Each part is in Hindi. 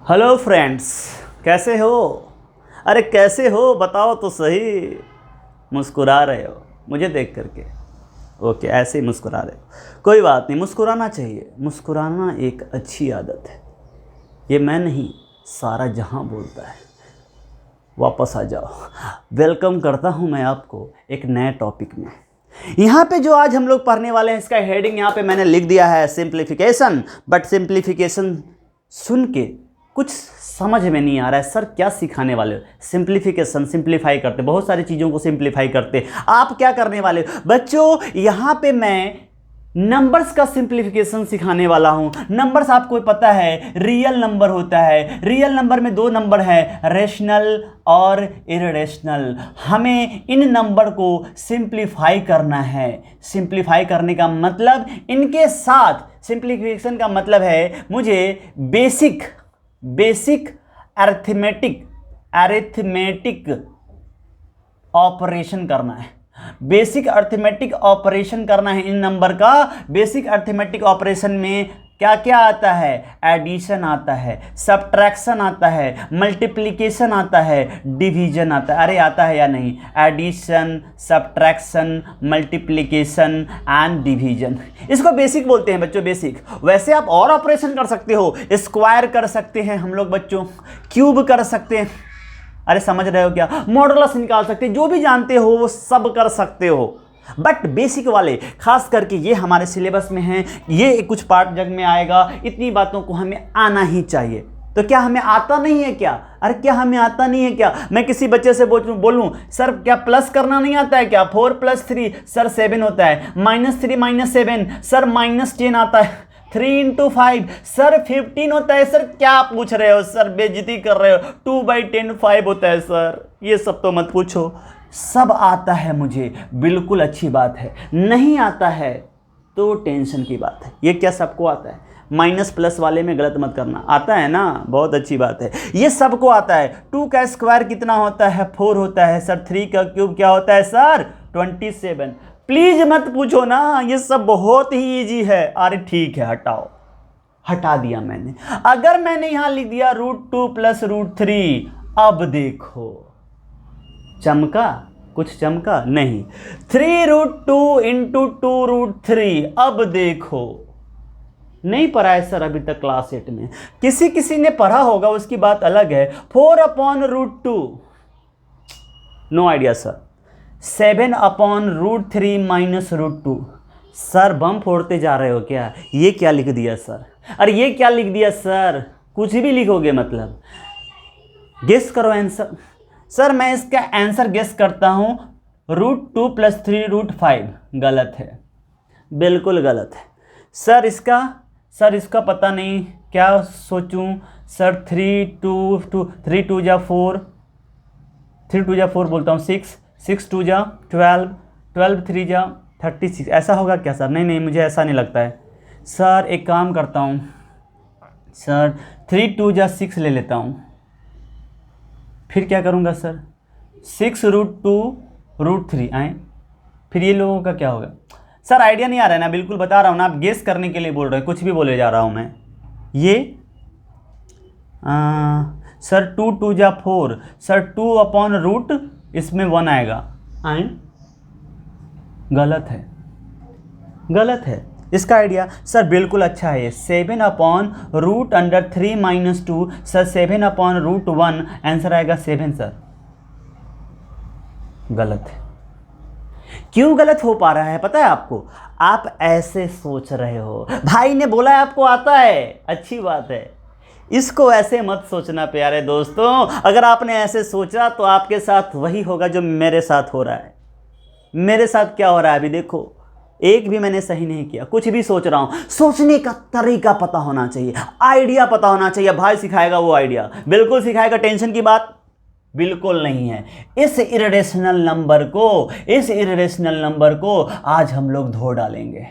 हेलो फ्रेंड्स, कैसे हो? अरे कैसे हो बताओ तो सही। मुस्कुरा रहे हो मुझे देख करके? ओके, ऐसे ही मुस्कुरा रहे हो, कोई बात नहीं, मुस्कुराना चाहिए। मुस्कुराना एक अच्छी आदत है। ये मैं नहीं, सारा जहां बोलता है। वापस आ जाओ। वेलकम करता हूं मैं आपको एक नए टॉपिक में। यहाँ पे जो आज हम लोग पढ़ने वाले हैं, इसका हेडिंग यहाँ पे मैंने लिख दिया है सिंप्लीफिकेशन। बट सिंप्लीफिकेशन सुन के कुछ समझ में नहीं आ रहा है, सर क्या सिखाने वाले हो? सिंप्लीफिकेशन, सिंप्लीफाई करते, बहुत सारी चीज़ों को सिंप्लीफाई करते। आप क्या करने वाले हो बच्चों? यहाँ पे मैं नंबर्स का सिंप्लीफिकेशन सिखाने वाला हूं। नंबर्स आपको पता है रियल नंबर होता है। रियल नंबर में दो नंबर है, रेशनल और इररेशनल। हमें इन नंबर को सिंप्लीफाई करना है। सिंप्लीफाई करने का मतलब, इनके साथ सिंप्लीफिकेशन का मतलब है मुझे बेसिक अरिथमेटिक ऑपरेशन करना है। बेसिक अरिथमेटिक ऑपरेशन करना है इन नंबर का। बेसिक अरिथमेटिक ऑपरेशन में क्या क्या आता है? एडिशन आता है, सब्ट्रैक्शन आता है, मल्टीप्लिकेशन आता है, डिवीजन आता है। अरे आता है या नहीं? Addition, subtraction, multiplication and division, इसको बेसिक बोलते हैं बच्चों, बेसिक। वैसे आप और ऑपरेशन कर सकते हो, स्क्वायर कर सकते हैं हम लोग बच्चों, क्यूब कर सकते हैं, अरे समझ रहे हो क्या, मॉडुलस निकाल सकते हैं, जो भी जानते हो वो सब कर सकते हो। बट बेसिक वाले खास करके ये हमारे सिलेबस में हैं, ये कुछ पार्ट जग में आएगा। इतनी बातों को हमें आना ही चाहिए। तो क्या हमें आता नहीं है क्या? अरे क्या हमें आता नहीं है क्या? मैं किसी बच्चे से बोलूं सर क्या प्लस करना नहीं आता है क्या? 4 + 3 सर 7 होता है, -3 - 7 सर -10 आता है, 3 × 5 सर 15 होता है। सर क्या पूछ रहे हो सर, बेइज्जती कर रहे हो। 2/10 5 होता है सर। ये सब तो मत पूछो, सब आता है मुझे, बिल्कुल अच्छी बात है। नहीं आता है तो टेंशन की बात है। ये क्या सबको आता है? माइनस प्लस वाले में गलत मत करना, आता है ना, बहुत अच्छी बात है। ये सबको आता है। 2 का स्क्वायर कितना होता है? 4 होता है सर। 3 का क्यूब क्या होता है सर? 27। प्लीज मत पूछो ना, ये सब बहुत ही इजी है। अरे ठीक है, हटाओ, हटा दिया मैंने। अगर मैंने यहां लिख दिया √2 + √3, अब देखो चमका, कुछ चमका नहीं। 3√2 × 2√3, अब देखो। नहीं पढ़ा है सर अभी तक क्लास 8 में, किसी ने पढ़ा होगा, उसकी बात अलग है। 4/√2, नो आइडिया सर। 7/√3 - √2, सर बम फोड़ते जा रहे हो क्या? ये क्या लिख दिया सर? अरे ये क्या लिख दिया सर? कुछ भी लिखोगे मतलब। गेस करो आंसर। सर मैं इसका आंसर गेस करता हूं, √2 + 3√5। गलत है, बिल्कुल गलत है सर। इसका पता नहीं क्या सोचूं सर। 3 2 जा 4, 3 2 जा 4 बोलता हूँ, 6 2 जा 12, 12 3 जा 36, ऐसा होगा क्या सर? नहीं, मुझे ऐसा नहीं लगता है सर। एक काम करता हूँ सर, 3 2 जा 6 ले लेता हूँ। फिर क्या करूँगा सर? 6 √2 √3 आए, फिर ये लोगों का क्या होगा सर? आइडिया नहीं आ रहा है ना, बिल्कुल बता रहा हूँ ना, आप गेस करने के लिए बोल रहे हैं, कुछ भी बोले जा रहा हूँ मैं। ये सर 2 2 जा 4 सर, 2/√, इसमें 1 आएगा। आए, गलत है इसका आइडिया सर। बिल्कुल अच्छा है ये, 7/√3 - 2 सर, 7/√1, आंसर आएगा 7 सर। गलत है। क्यों गलत हो पा रहा है पता है आपको? आप ऐसे सोच रहे हो, भाई ने बोला है आपको आता है, अच्छी बात है। इसको ऐसे मत सोचना प्यारे दोस्तों। अगर आपने ऐसे सोचा तो आपके साथ वही होगा जो मेरे साथ हो रहा है। मेरे साथ क्या हो रहा है अभी देखो, एक भी मैंने सही नहीं किया। कुछ भी सोच रहा हूं, सोचने का तरीका पता होना चाहिए, आइडिया पता होना चाहिए। भाई सिखाएगा वो आइडिया, बिल्कुल सिखाएगा, टेंशन की बात बिल्कुल नहीं है। इस इररेशनल नंबर को आज हम लोग धो डालेंगे।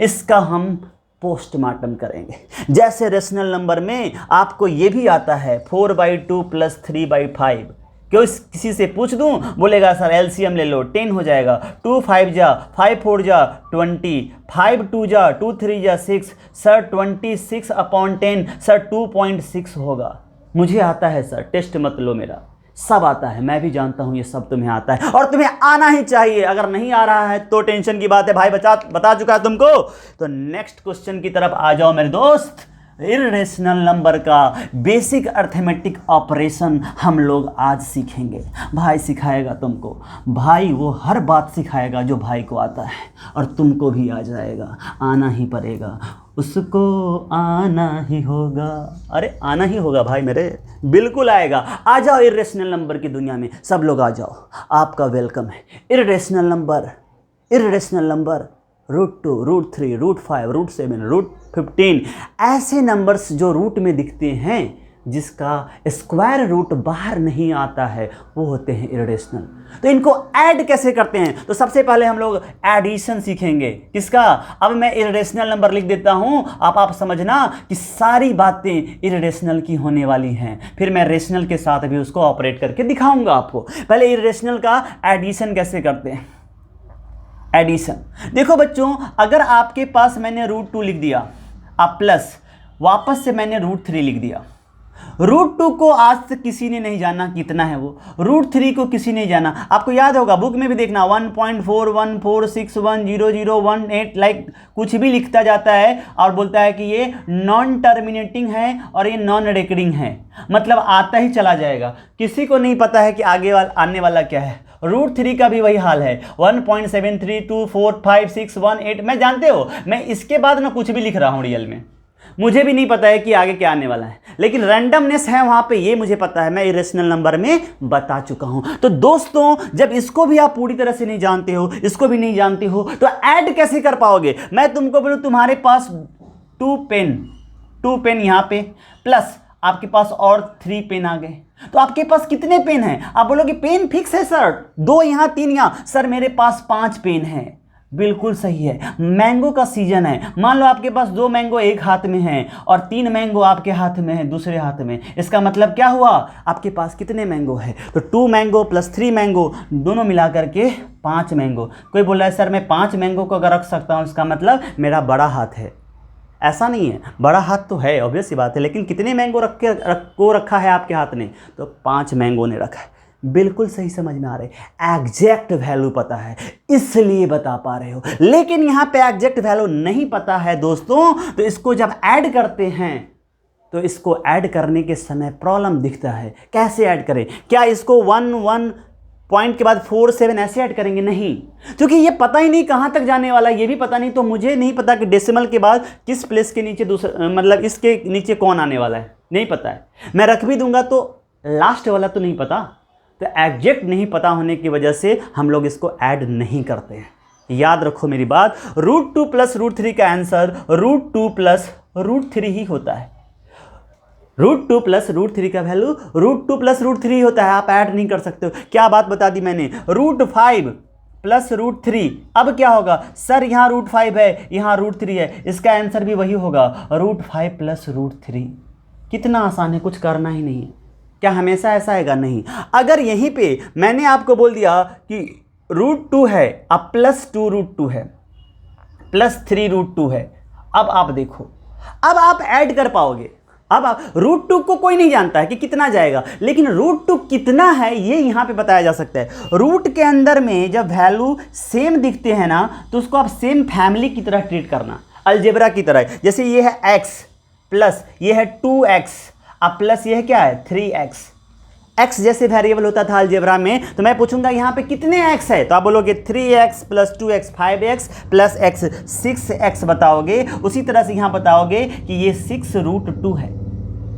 इसका हम पोस्टमार्टम करेंगे। जैसे रेशनल नंबर में आपको ये भी आता है 4/2 + 3/5। क्यों किसी से पूछ दूं, बोलेगा सर एलसीएम ले लो, 10 हो जाएगा। 2 5 जा, 5 4 जा 20, 5 2 जा, 2 3 जा 6 सर, 26/10 सर 2.6 होगा। मुझे आता है सर, टेस्ट मत लो मेरा, सब आता है, मैं भी जानता हूं ये सब तुम्हें आता है और तुम्हें आना ही चाहिए। अगर नहीं आ रहा है तो टेंशन की बात है भाई, बता चुका है तुमको। तो नेक्स्ट क्वेश्चन की तरफ आ जाओ मेरे दोस्त। इर्रेशनल नंबर का बेसिक अर्थमेटिक ऑपरेशन हम लोग आज सीखेंगे। भाई सिखाएगा तुमको, भाई वो हर बात सिखाएगा जो भाई को आता है और तुमको भी आ जाएगा, आना ही पड़ेगा, उसको आना ही होगा। अरे आना ही होगा भाई मेरे, बिल्कुल आएगा। आ जाओ इर्रेशनल नंबर की दुनिया में, सब लोग आ जाओ, आपका वेलकम है। इर्रेशनल नंबर √2, √3, √5, √7, √15 ऐसे नंबर्स जो रूट में दिखते हैं, जिसका स्क्वायर रूट बाहर नहीं आता है, वो होते हैं इर्रेशनल। तो इनको ऐड कैसे करते हैं? तो सबसे पहले हम लोग एडिशन सीखेंगे। किसका? अब मैं इर्रेशनल नंबर लिख देता हूं, आप समझना कि सारी बातें इर्रेशनल की होने वाली हैं, फिर मैं रेशनल के साथ भी उसको ऑपरेट करके दिखाऊंगा आपको। पहले इर्रेशनल का एडिशन कैसे करते हैं। एडिशन देखो बच्चों, अगर आपके पास मैंने √2 लिख दिया, आप प्लस वापस से मैंने √3 लिख दिया। √2 को आज तक किसी ने नहीं जाना कितना है वो, √3 को किसी ने जाना। आपको याद होगा, बुक में भी देखना 1.414610018 लाइक कुछ भी लिखता जाता है और बोलता है कि ये नॉन टर्मिनेटिंग है और ये नॉन रिकरिंग है, मतलब आता ही चला जाएगा। किसी को नहीं पता है कि आगे आने वाला क्या है। √3 का भी वही हाल है, 1.73245618। मैं जानते हो, मैं इसके बाद ना कुछ भी लिख रहा हूँ रियल में, मुझे भी नहीं पता है कि आगे क्या आने वाला है, लेकिन रैंडमनेस है वहां पे, ये मुझे पता है, मैं इरेशनल नंबर में बता चुका हूं। तो दोस्तों, जब इसको भी आप पूरी तरह से नहीं जानते हो, इसको भी नहीं जानते हो, तो ऐड कैसे कर पाओगे? मैं तुमको बोलूं, तुम्हारे पास 2 पेन यहां पे, प्लस आपके पास और 3 पेन आ गए, तो आपके पास कितने पेन हैं? आप बोलोगे पेन फिक्स है सर, 2 यहां 3 यहां। सर मेरे पास 5 पेन हैं। बिल्कुल सही है, मैंगो का सीजन है, मान लो आपके पास 2 मैंगो एक हाथ में हैं और 3 मैंगो आपके हाथ में है दूसरे हाथ में। इसका मतलब क्या हुआ? आपके पास कितने मैंगो है? तो 2 मैंगो प्लस 3 मैंगो, दोनों मिला करके 5 मैंगो। कोई बोल रहा है सर मैं 5 मैंगो को अगर रख सकता हूँ, इसका मतलब मेरा बड़ा हाथ है। ऐसा नहीं है, बड़ा हाथ तो है, ऑब्वियस सी बात है, लेकिन कितने मैंगो रखा है आपके हाथ ने? तो 5 मैंगो ने रखा है। बिल्कुल सही समझ में आ रहे, एग्जैक्ट वैल्यू पता है इसलिए बता पा रहे हो। लेकिन यहां पे एग्जैक्ट वैल्यू नहीं पता है दोस्तों, तो इसको जब ऐड करते हैं तो इसको ऐड करने के समय प्रॉब्लम दिखता है। कैसे ऐड करें? क्या इसको 1 पॉइंट के बाद 4 7 ऐसे ऐड करेंगे? नहीं, क्योंकि ये पता ही नहीं कहां तक जाने वाला है, ये भी पता नहीं। तो मुझे नहीं पता कि डेसिमल के बाद किस प्लेस के नीचे दूसरा, मतलब इसके नीचे कौन आने वाला है, नहीं पता है। मैं रख भी दूंगा तो लास्ट वाला तो नहीं पता। तो एग्जैक्ट नहीं पता होने की वजह से हम लोग इसको ऐड नहीं करते हैं। याद रखो मेरी बात, √2 प्लस √3 का आंसर √2 प्लस √3 ही होता है। √2 प्लस √3 का वैल्यू √2 प्लस √3 होता है, आप ऐड नहीं कर सकते हो। क्या बात बता दी मैंने? √5 प्लस √3, अब क्या होगा? सर यहाँ √5 है, यहाँ √3 है, इसका आंसर भी वही होगा, √5 प्लस √3। कितना आसान है, कुछ करना ही नहीं है। क्या हमेशा ऐसा आएगा? नहीं। अगर यहीं पे मैंने आपको बोल दिया कि √2 है, अब प्लस 2 √2 है, प्लस 3 √2 है, अब आप देखो, अब आप ऐड कर पाओगे। अब आप √2 को कोई नहीं जानता है कि कितना जाएगा, लेकिन √2 कितना है ये यहां पे बताया जा सकता है। रूट के अंदर में जब वैल्यू सेम दिखते हैं ना, तो उसको आप सेम फैमिली की तरह ट्रीट करना, अलजेब्रा की तरह। जैसे ये है x प्लस ये है 2x, अब प्लस ये है क्या है 3x। x जैसे वेरिएबल होता था अलजेब्रा में, तो मैं पूछूंगा यहाँ पे कितने x है, तो आप बोलोगे 3x plus 2x 5x plus x 6x बताओगे। उसी तरह से यहाँ बताओगे कि ये 6 √2 है।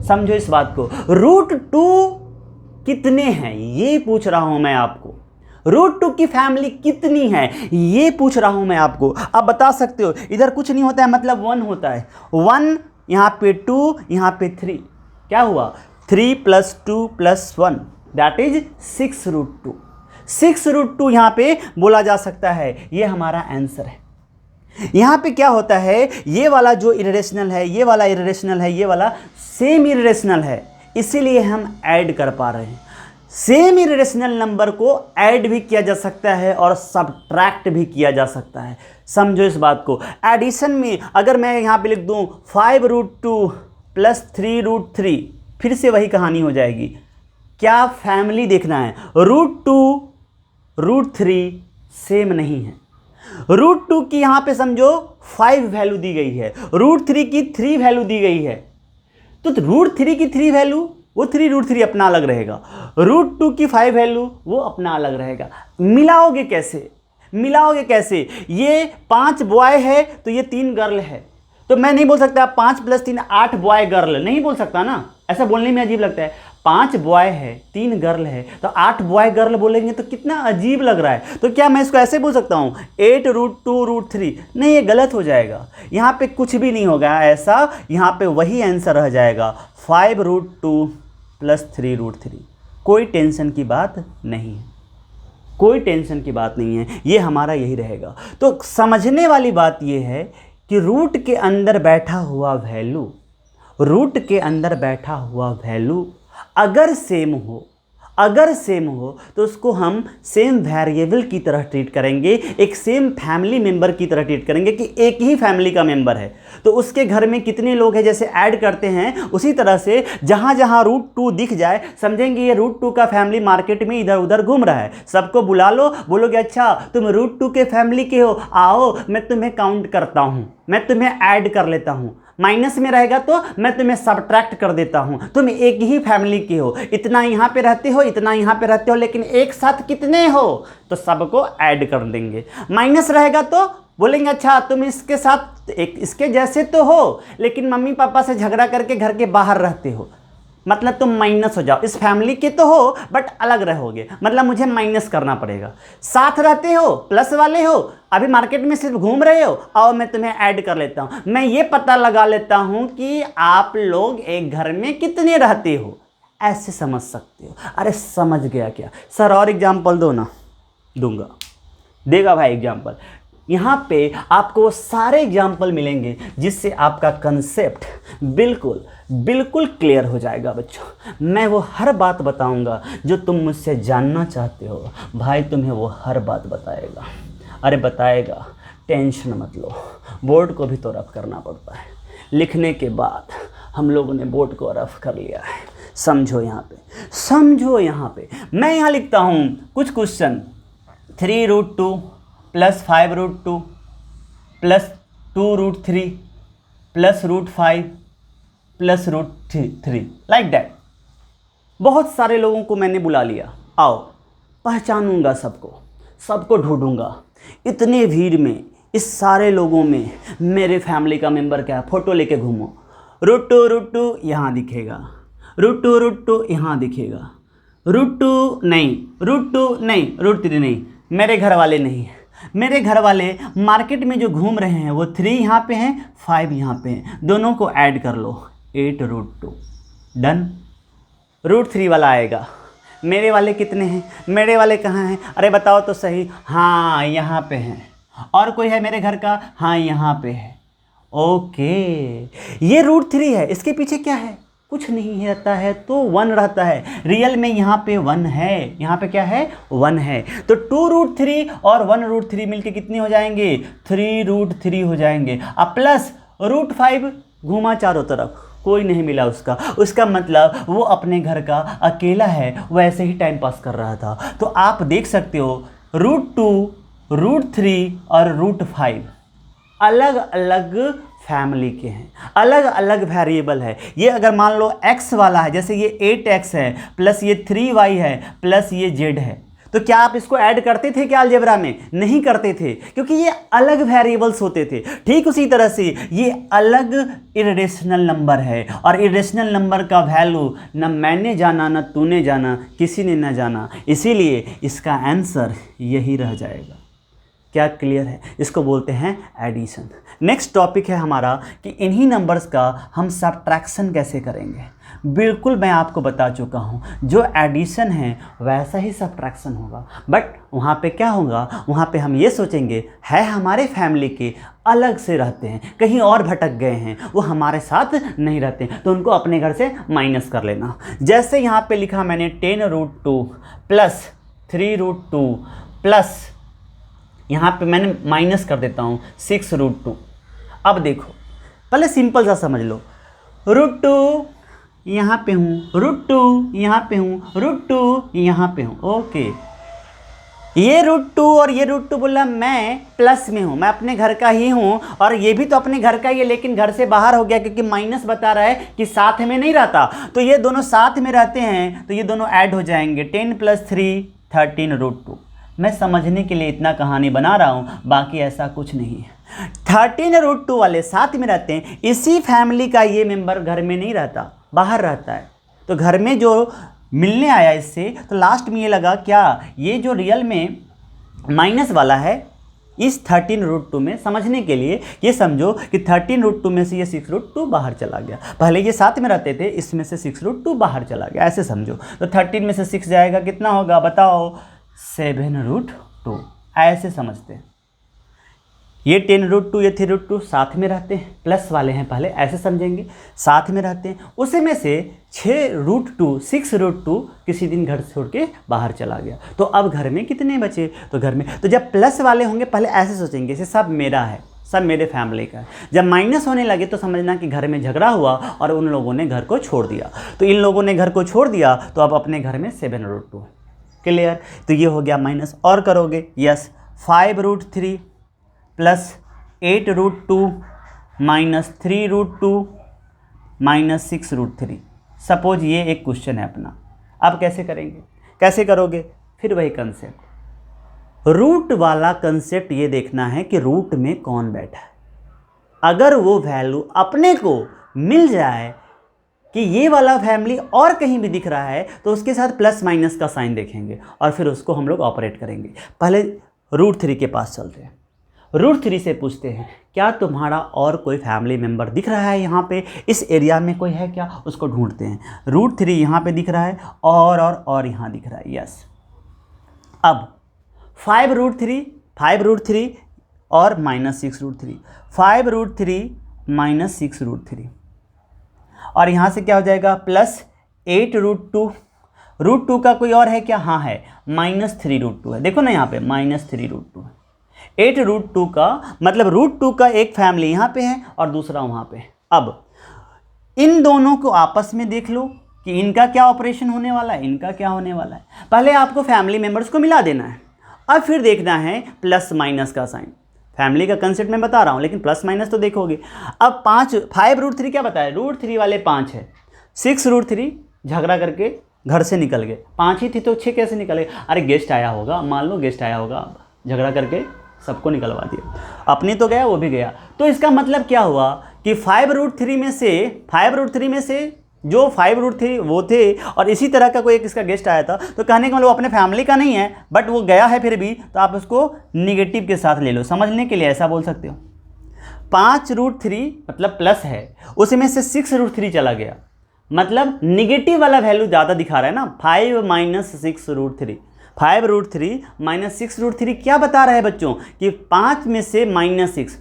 समझो इस बात को, √2 कितने हैं ये पूछ रहा हूं मैं आपको। √2 की फैमिली कितनी है ये पूछ रहा हूं मैं आपको। अब बता सकते हो, इधर कुछ नहीं होता है, मतलब 1 होता है। 1 यहाँ पे 2, यहाँ पे 3, क्या हुआ 3 प्लस 2 प्लस 1 दैट इज 6 √2। 6 √2 यहाँ पे बोला जा सकता है, ये हमारा आंसर है। यहाँ पे क्या होता है, ये वाला जो इरेशनल है, ये वाला इरेशनल है, ये वाला सेम इरेशनल है, इसीलिए हम ऐड कर पा रहे हैं। सेम इरेशनल नंबर को ऐड भी किया जा सकता है और सबट्रैक्ट भी किया जा सकता है। समझो इस बात को। एडिशन में अगर मैं यहाँ पे लिख दूँ 5 √2 प्लस 3 √3, फिर से वही कहानी हो जाएगी। क्या फैमिली देखना है, √2 √3 सेम नहीं है। √2 की यहाँ पे समझो 5 वैल्यू दी गई है, √3 की 3 वैल्यू दी गई है, तो √3 की 3 वैल्यू वो 3 √3 अपना अलग रहेगा, √2 की 5 वैल्यू वो अपना अलग रहेगा। मिलाओगे कैसे, मिलाओगे कैसे? ये 5 बॉय है तो ये 3 गर्ल है, तो मैं नहीं बोल सकता 5 + 3 8 बॉय गर्ल, नहीं बोल सकता ना, ऐसा बोलने में अजीब लगता है। 5 बॉय है 3 गर्ल है तो 8 बॉय गर्ल बोलेंगे तो कितना अजीब लग रहा है। तो क्या मैं इसको ऐसे बोल सकता हूँ 8 √2 √3? नहीं, ये गलत हो जाएगा, यहाँ पे कुछ भी नहीं होगा ऐसा, यहाँ पे वही आंसर रह जाएगा 5 √2 + 3 √3। कोई टेंशन की बात नहीं है, कोई टेंशन की बात नहीं है, ये हमारा यही रहेगा। तो समझने वाली बात ये है कि रूट के अंदर बैठा हुआ वैल्यू, रूट के अंदर बैठा हुआ वैल्यू अगर सेम हो, अगर सेम हो तो उसको हम सेम वेरिएबल की तरह ट्रीट करेंगे, एक सेम फैमिली मेंबर की तरह ट्रीट करेंगे कि एक ही फैमिली का मेंबर है तो उसके घर में कितने लोग हैं जैसे ऐड करते हैं, उसी तरह से जहाँ जहाँ √2 दिख जाए समझेंगे ये √2 का फैमिली मार्केट में इधर उधर घूम रहा है। सबको बुला लो, बोलोगे अच्छा तुम √2 के फैमिली के हो, आओ मैं तुम्हें काउंट करता हूँ, मैं तुम्हें ऐड कर लेता हूँ, माइनस में रहेगा तो मैं तुम्हें सब्ट्रैक्ट कर देता हूं, तुम एक ही फैमिली के हो, इतना यहां पे रहते हो, इतना यहां पे रहते हो, लेकिन एक साथ कितने हो, तो सबको ऐड कर देंगे। माइनस रहेगा तो बोलेंगे अच्छा तुम इसके साथ एक इसके जैसे तो हो, लेकिन मम्मी पापा से झगड़ा करके घर के बाहर रहते हो, मतलब तुम माइनस हो जाओ, इस फैमिली के तो हो बट अलग रहोगे, मतलब मुझे माइनस करना पड़ेगा। साथ रहते हो, प्लस वाले हो, अभी मार्केट में सिर्फ घूम रहे हो, आओ मैं तुम्हें ऐड कर लेता हूँ, मैं ये पता लगा लेता हूँ कि आप लोग एक घर में कितने रहते हो, ऐसे समझ सकते हो। अरे समझ गया क्या सर, और एग्जाम्पल दो ना, दूंगा, देगा भाई एग्जाम्पल। यहाँ पे आपको सारे एग्जाम्पल मिलेंगे जिससे आपका कंसेप्ट बिल्कुल बिल्कुल क्लियर हो जाएगा बच्चों। मैं वो हर बात बताऊंगा जो तुम मुझसे जानना चाहते हो, भाई तुम्हें वो हर बात बताएगा। अरे बताएगा, टेंशन मत लो, बोर्ड को भी तो रफ करना पड़ता है, लिखने के बाद हम लोगों ने बोर्ड को रफ कर लिया है। समझो यहाँ पे, समझो यहाँ पे, मैं यहाँ लिखता हूँ कुछ क्वेश्चन 3 √2 + 5 √2 + 2 √3 + √5 + √3 लाइक दैट। बहुत सारे लोगों को मैंने बुला लिया, आओ पहचानूंगा सबको, सबको ढूंढूंगा, इतने भीड़ में, इस सारे लोगों में मेरे फैमिली का मेंबर क्या है, फोटो लेके घूमो, √2 यहाँ दिखेगा, √2 यहाँ दिखेगा, √2 नहीं, √2 नहीं, √3 नहीं, मेरे घर वाले नहीं हैं, मेरे घर वाले मार्केट में जो घूम रहे हैं वो 3 यहाँ पे हैं, 5 यहाँ पे हैं, दोनों को ऐड कर लो, 8 √2 डन। √3 वाला आएगा, मेरे वाले कितने हैं, मेरे वाले कहाँ हैं, अरे बताओ तो सही, हाँ यहाँ पे हैं, और कोई है मेरे घर का, हाँ यहाँ पे है, ओके ये √3 है, इसके पीछे क्या है, कुछ नहीं रहता है तो 1 रहता है, रियल में यहाँ पे 1 है, यहाँ पे क्या है 1 है, तो 2 √3 और 1 √3 मिलके कितने हो जाएंगे, 3 √3 हो जाएंगे, अब प्लस √5 घूमा चारों तरफ, कोई नहीं मिला उसका, उसका मतलब वो अपने घर का अकेला है, वो ऐसे ही टाइम पास कर रहा था। तो आप देख सकते हो √2 √3 और √5 अलग अलग फैमिली के हैं, अलग अलग वेरिएबल है। ये अगर मान लो x वाला है, जैसे ये 8x है प्लस ये 3y है प्लस ये z है, तो क्या आप इसको ऐड करते थे क्या अलजेब्रा में? नहीं करते थे, क्योंकि ये अलग वेरिएबल्स होते थे। ठीक उसी तरह से ये अलग इरेशनल नंबर है, और इरेशनल नंबर का वैल्यू न मैंने जाना न तूने जाना, किसी ने न जाना, इसीलिए इसका आंसर यही रह जाएगा। क्या क्लियर है? इसको बोलते हैं एडिशन। नेक्स्ट टॉपिक है हमारा कि इन्हीं नंबर्स का हम सब्ट्रैक्शन कैसे करेंगे। बिल्कुल मैं आपको बता चुका हूँ, जो एडिशन है वैसा ही सब्ट्रैक्शन होगा, बट वहाँ पे क्या होगा, वहाँ पे हम ये सोचेंगे है हमारे फैमिली के, अलग से रहते हैं, कहीं और भटक गए हैं, वो हमारे साथ नहीं रहते, तो उनको अपने घर से माइनस कर लेना। जैसे यहाँ पे लिखा मैंने 10 √2 प्लस 3 √2 प्लस यहाँ पे मैंने माइनस कर देता हूँ 6 √2। अब देखो, पहले सिंपल सा समझ लो, √2 यहाँ पे हूँ, √2 यहाँ पे हूँ, √2 यहाँ पे हूँ। ओके, ये √2 और ये √2 बोला मैं प्लस में हूँ, मैं अपने घर का ही हूँ, और ये भी तो अपने घर का ही है, लेकिन घर से बाहर हो गया क्योंकि माइनस बता रहा है कि साथ में नहीं रहता। तो ये दोनों साथ में रहते हैं तो ये दोनों ऐड हो जाएंगे। 10 + 3 13 √2। मैं समझने के लिए इतना कहानी बना रहा हूँ, बाकी ऐसा कुछ नहीं है। 13 √2 वाले साथ में रहते हैं। इसी फैमिली का ये मेंबर घर में नहीं रहता, बाहर रहता है। तो घर में जो मिलने आया इससे, तो लास्ट में ये लगा क्या ये जो रियल में माइनस वाला है इस 13 √2 में, समझने के लिए ये समझो कि 13 √2 में से ये 6 √2 बाहर चला गया। पहले ये साथ में रहते थे, इसमें से 6 √2 बाहर चला गया, ऐसे समझो। तो 13 में से 6 जाएगा, कितना होगा बताओ? 7 √2। ऐसे समझते हैं। ये 10 √2 ये 3 √2 साथ में रहते हैं, प्लस वाले हैं पहले, ऐसे समझेंगे, साथ में रहते हैं। उसी में से 6 √2 किसी दिन घर छोड़ के बाहर चला गया। तो अब घर में कितने बचे? तो घर में तो जब प्लस वाले होंगे पहले ऐसे सोचेंगे जैसे सब मेरा है, सब मेरे फैमिली का है। जब माइनस होने लगे तो समझना कि घर में झगड़ा हुआ और उन लोगों ने घर को छोड़ दिया। तो इन लोगों ने घर को छोड़ दिया तो अब अपने घर में 7 √2। क्लियर? तो ये हो गया माइनस। और करोगे? Yes. 5 √3 plus 8 √2 minus 3 √2 minus 6 √3। Suppose ये एक क्वेश्चन है अपना। अब कैसे करेंगे? कैसे करोगे? फिर वही कंसेप्ट, रूट वाला कंसेप्ट ये देखना है कि रूट में कौन बैठा है। अगर वो वैल्यू अपने को मिल जाए कि ये वाला फैमिली और कहीं भी दिख रहा है तो उसके साथ प्लस माइनस का साइन देखेंगे और फिर उसको हम लोग ऑपरेट करेंगे। पहले √3 के पास चलते हैं। √3 से पूछते हैं क्या तुम्हारा और कोई फैमिली मेम्बर दिख रहा है यहाँ पे, इस एरिया में कोई है क्या? उसको ढूंढते हैं। √3 यहाँ पे दिख रहा है और यहाँ दिख रहा है। यस। अब 5 √3 और माइनस 6 √3, 5 √3 माइनस 6 √3, और यहाँ से क्या हो जाएगा? प्लस 8 √2। √2 का कोई और है क्या? हाँ है, माइनस 3 √2 है। देखो ना यहाँ पे माइनस 3 √2 है। 8 √2 का मतलब √2 का एक फैमिली यहाँ पे है और दूसरा वहाँ पे है। अब इन दोनों को आपस में देख लो कि इनका क्या ऑपरेशन होने वाला है, इनका क्या होने वाला है। पहले आपको फैमिली मेम्बर्स को मिला देना है, अब फिर देखना है प्लस माइनस का साइन। फैमिली का कंसेप्ट मैं बता रहा हूँ लेकिन प्लस माइनस तो देखोगे। अब 5 √3 क्या बताया? √3 वाले 5 है, 6 √3 झगड़ा करके घर से निकल गए। 5 ही थी तो 6 कैसे निकले? अरे गेस्ट आया होगा, मान लो गेस्ट आया होगा, झगड़ा करके सबको निकलवा दिया, अपनी तो गया वो भी गया। तो इसका मतलब क्या हुआ कि 5 √3 में से जो 5 √3 वो थे और इसी तरह का कोई एक इसका गेस्ट आया था, तो कहने का मतलब वो अपने फैमिली का नहीं है बट वो गया है फिर भी, तो आप उसको निगेटिव के साथ ले लो। समझने के लिए ऐसा बोल सकते हो। 5 √3 मतलब प्लस है, उसमें से 6 √3 चला गया, मतलब निगेटिव वाला वैल्यू ज़्यादा दिखा रहा है ना। 5 माइनस 6 √3, 5 √3 माइनस 6 √3 क्या बता रहा है बच्चों कि 5 में से माइनस 6।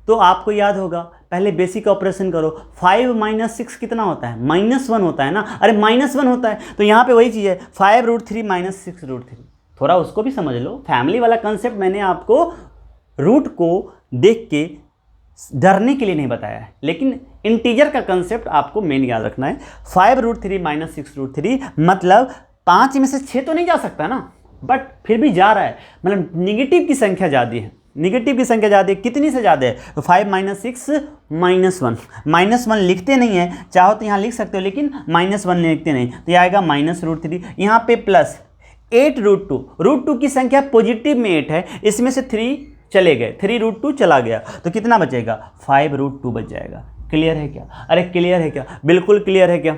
तो आपको याद होगा, पहले बेसिक ऑपरेशन करो। 5 माइनस 6 कितना होता है? -1 होता है ना। अरे -1 होता है तो यहाँ पे वही चीज़ है, 5 √3 माइनस 6 √3। थोड़ा उसको भी समझ लो। फैमिली वाला कंसेप्ट मैंने आपको रूट को देख के डरने के लिए नहीं बताया है, लेकिन इंटीजर का कंसेप्ट आपको मेन याद रखना है। 5 √3 माइनस 6 √3 मतलब 5 में से 6 तो नहीं जा सकता ना, बट फिर भी जा रहा है, मतलब निगेटिव की संख्या ज़्यादा है। निगेटिव की संख्या ज़्यादा है, कितनी से ज़्यादा है? तो 5 माइनस 6 -1 लिखते नहीं है, चाहो तो यहाँ लिख सकते हो लेकिन -1 लिखते नहीं, तो यह आएगा -√3। यहाँ पे प्लस 8 √2 की संख्या पॉजिटिव में 8 है, इसमें से 3 चले गए, 3 √2 चला गया, तो कितना बचेगा? 5 √2 बच जाएगा। क्लियर है क्या? अरे क्लियर है क्या? बिल्कुल क्लियर है क्या?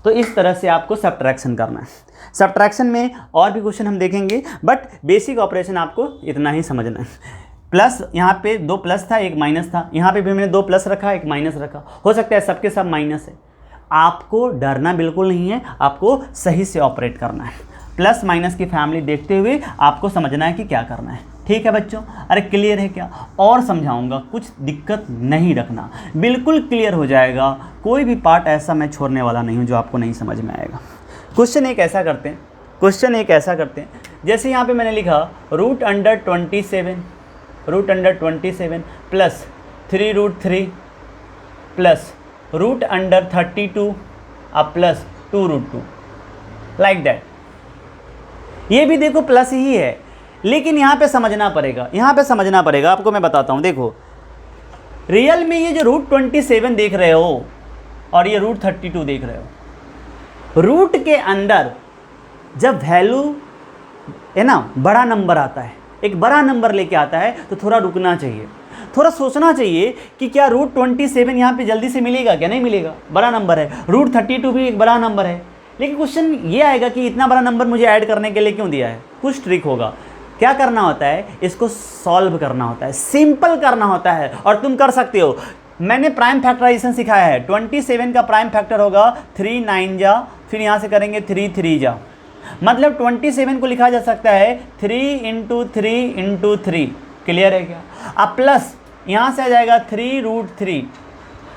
तो इस तरह से आपको सब्ट्रैक्शन करना है। सब्ट्रैक्शन में और भी क्वेश्चन हम देखेंगे बट बेसिक ऑपरेशन आपको इतना ही समझना है। प्लस यहाँ पे 2 प्लस था, 1 माइनस था, यहाँ पे भी मैंने 2 प्लस रखा, 1 माइनस रखा। हो सकता है सबके सब माइनस है। आपको डरना बिल्कुल नहीं है, आपको सही से ऑपरेट करना है। प्लस माइनस की फैमिली देखते हुए आपको समझना है कि क्या करना है। ठीक है बच्चों? अरे क्लियर है क्या? और समझाऊंगा, कुछ दिक्कत नहीं रखना, बिल्कुल क्लियर हो जाएगा। कोई भी पार्ट ऐसा मैं छोड़ने वाला नहीं हूँ जो आपको नहीं समझ में आएगा। क्वेश्चन एक ऐसा करते हैं, जैसे यहाँ पे मैंने लिखा √27 प्लस 3 √3 प्लस रूट अंडर 32 अब प्लस 2√2 लाइक दैट। ये भी देखो प्लस ही है, लेकिन यहाँ पे समझना पड़ेगा, यहाँ पे समझना पड़ेगा आपको। मैं बताता हूँ, देखो रियल में ये जो रूट 27 देख रहे हो और ये रूट 32 देख रहे हो, रूट के अंदर जब वैल्यू है ना बड़ा नंबर आता है, एक बड़ा नंबर लेके आता है, तो थोड़ा रुकना चाहिए, थोड़ा सोचना चाहिए कि क्या रूट 27 यहाँ पे जल्दी से मिलेगा क्या, नहीं मिलेगा, बड़ा नंबर है। रूट 32 भी एक बड़ा नंबर है, लेकिन क्वेश्चन ये आएगा कि इतना बड़ा नंबर मुझे ऐड करने के लिए क्यों दिया है। कुछ ट्रिक होगा, क्या करना होता है, इसको सॉल्व करना होता है, सिंपल करना होता है, और तुम कर सकते हो। मैंने प्राइम फैक्टराइजेशन सिखाया है। 27 का प्राइम फैक्टर होगा 3 9 जा, फिर यहाँ से करेंगे 3 3 जा, मतलब 27 को लिखा जा सकता है 3 × 3 × 3। क्लियर है क्या? अब प्लस यहाँ से आ जाएगा 3√3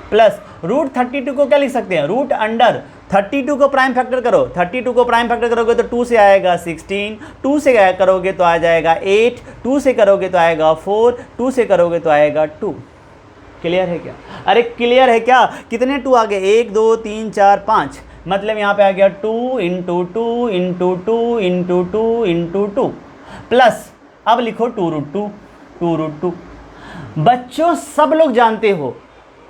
प्लस रूट 32 को क्या लिख सकते हैं, रूट अंडर 32 को प्राइम फैक्टर करो, 32 को प्राइम फैक्टर करोगे तो 2 से आएगा 16, 2 से करोगे तो आ जाएगा 8, 2 से करोगे तो आएगा 4, 2 से करोगे तो आएगा 2। क्लियर है क्या? अरे क्लियर है क्या? कितने 2 आ गए, 1 2 3 4 5, मतलब यहाँ पे आ गया 2 × 2 × 2 × 2 × 2 प्लस अब लिखो 2√2 2√2। बच्चों सब लोग जानते हो,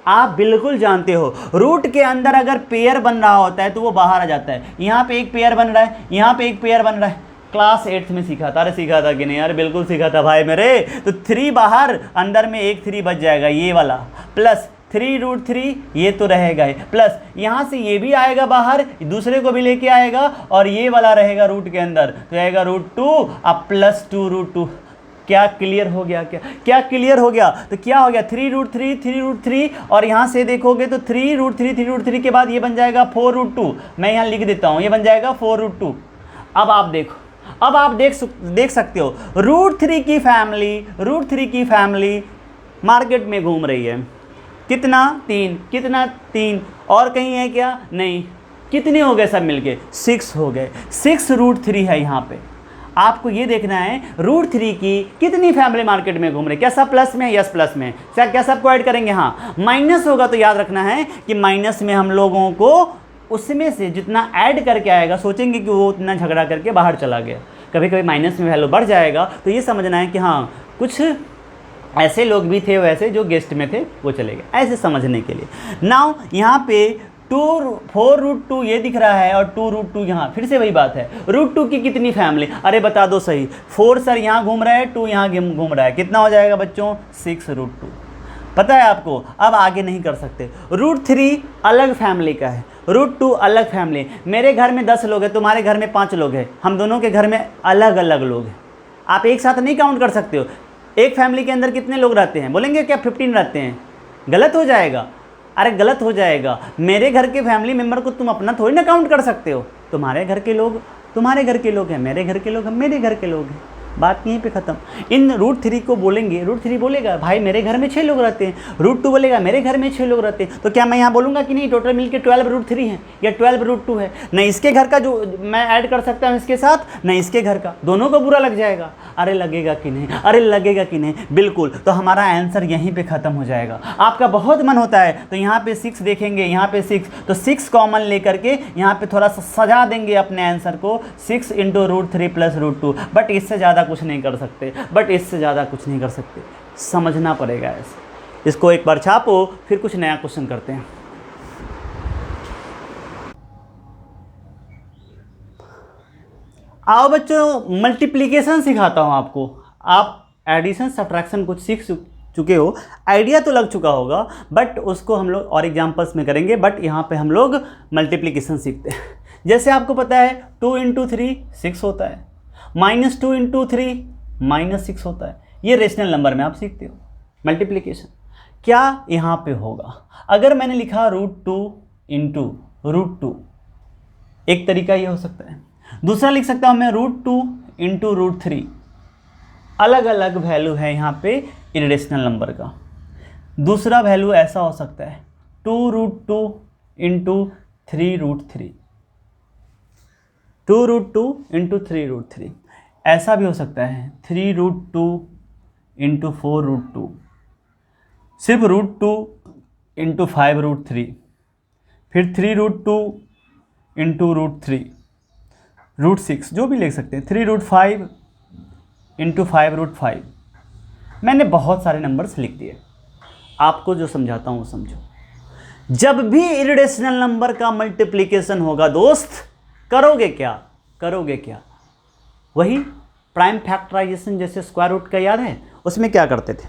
आप बिल्कुल जानते हो, रूट के अंदर अगर पेयर बन रहा होता है तो वो बाहर आ जाता है। यहाँ पे एक पेयर बन रहा है, यहाँ पे एक पेयर बन रहा है, क्लास 8th में सीखा था। अरे सीखा था कि नहीं यार, बिल्कुल सीखा था भाई मेरे। तो 3 बाहर, अंदर में एक 3 बच जाएगा, ये वाला, प्लस 3√3 ये तो रहेगा ही, प्लस यहाँ से ये भी आएगा बाहर, दूसरे को भी लेके आएगा, और ये वाला रहेगा रूट के अंदर, तो आएगा √2 अब प्लस 2√2। क्या क्लियर हो गया? क्या क्लियर हो गया? तो क्या हो गया, 3√3 3√3, और यहाँ से देखोगे तो 3√3 3√3 के बाद ये बन जाएगा 4√2। मैं यहाँ लिख देता हूँ, ये बन जाएगा 4√2। अब आप देखो, अब आप देख सकते हो √3 की फैमिली मार्केट में घूम रही है। कितना 3 और कहीं है क्या? नहीं। कितने हो गए सब मिलके? 6 हो गए। 6√3 है यहाँ पे। आपको ये देखना है √3 की कितनी फैमिली मार्केट में घूम रही है। क्या सब प्लस में है? यस प्लस में। क्या सबको ऐड करेंगे? हाँ। माइनस होगा तो याद रखना है कि माइनस में हम लोगों को उसमें से जितना ऐड करके आएगा, सोचेंगे कि वो उतना झगड़ा करके बाहर चला गया। कभी कभी माइनस में वैल्यू बढ़ जाएगा, तो ये समझना है कि हाँ कुछ ऐसे लोग भी थे वैसे जो गेस्ट में थे, वो चले गए, ऐसे समझने के लिए। नाउ यहाँ पे 4√2 ये दिख रहा है और 2√2 यहाँ, फिर से वही बात है, √2 की कितनी फैमिली? अरे बता दो सही। 4 सर यहाँ घूम रहा है, 2 यहाँ घूम रहा है, कितना हो जाएगा बच्चों? 6√2। पता है आपको? अब आगे नहीं कर सकते। √3 अलग फैमिली का है, √2 अलग फैमिली। मेरे घर में 10 लोग हैं, तुम्हारे घर में 5 लोग हैं, हम दोनों के घर में अलग अलग लोग हैं। आप एक साथ नहीं काउंट कर सकते हो। एक फैमिली के अंदर कितने लोग रहते हैं? बोलेंगे क्या 15 रहते हैं? गलत हो जाएगा। अरे गलत हो जाएगा। मेरे घर के फैमिली मेम्बर को तुम अपना थोड़ी ना काउंट कर सकते हो। तुम्हारे घर के लोग तुम्हारे घर के लोग हैं, मेरे घर के लोग हैं मेरे घर के लोग हैं। बात यहीं पे ख़त्म। इन √3 को बोलेंगे, √3 बोलेगा भाई मेरे घर में 6 लोग रहते हैं, √2 बोलेगा मेरे घर में 6 लोग रहते हैं। तो क्या मैं यहाँ बोलूँगा कि नहीं टोटल मिलके 12 √3 है या 12 √2 है? नहीं इसके घर का जो मैं ऐड कर सकता हूँ इसके साथ, नहीं इसके घर का, दोनों को बुरा लग जाएगा। अरे लगेगा कि नहीं? अरे लगेगा कि नहीं? बिल्कुल। तो हमारा आंसर यहीं पर ख़त्म हो जाएगा। आपका बहुत मन होता है तो यहाँ पर 6 देखेंगे, यहाँ पर 6, तो 6 कॉमन लेकर के यहाँ पर थोड़ा सा सजा देंगे अपने आंसर को, 6 × √3 + √2। बट इससे ज़्यादा कुछ नहीं कर सकते, समझना पड़ेगा ऐसे। इसको एक बार छापो, फिर कुछ नया क्वेश्चन करते हैं। आओ बच्चों मल्टीप्लिकेशन सिखाता हूं आपको। आप एडिशन सब्ट्रैक्शन कुछ सीख चुके हो, आइडिया तो लग चुका होगा, बट उसको हम लोग और एग्जांपल्स में करेंगे। बट यहाँ पे हम लोग मल्टीप्लिकेशन सीखते हैं। जैसे आपको पता है 2 × 3 6 होता है, -2 × 3 -6 होता है। ये रेशनल नंबर में आप सीखते हो मल्टीप्लिकेशन। क्या यहाँ पे होगा? अगर मैंने लिखा √2 × √2, एक तरीका ये हो सकता है। दूसरा लिख सकता हूँ मैं √2 × √3। अलग अलग वैल्यू है यहाँ पे इरेशनल नंबर का। दूसरा वैल्यू ऐसा हो सकता है 2√2 × 3√3, 2√2 × 3√3। ऐसा भी हो सकता है 3√2 × 4√2, सिर्फ √2 × 5√3, फिर 3√2 इंटू √3 √6 जो भी लिख सकते हैं, 3√5 इंटू 5√5। मैंने बहुत सारे नंबर्स लिख दिए, आपको जो समझाता हूँ वो समझो। जब भी इरेशनल नंबर का मल्टीप्लिकेशन होगा दोस्त, करोगे क्या? वही प्राइम फैक्टराइजेशन, जैसे स्क्वायर रूट का याद है, उसमें क्या करते थे,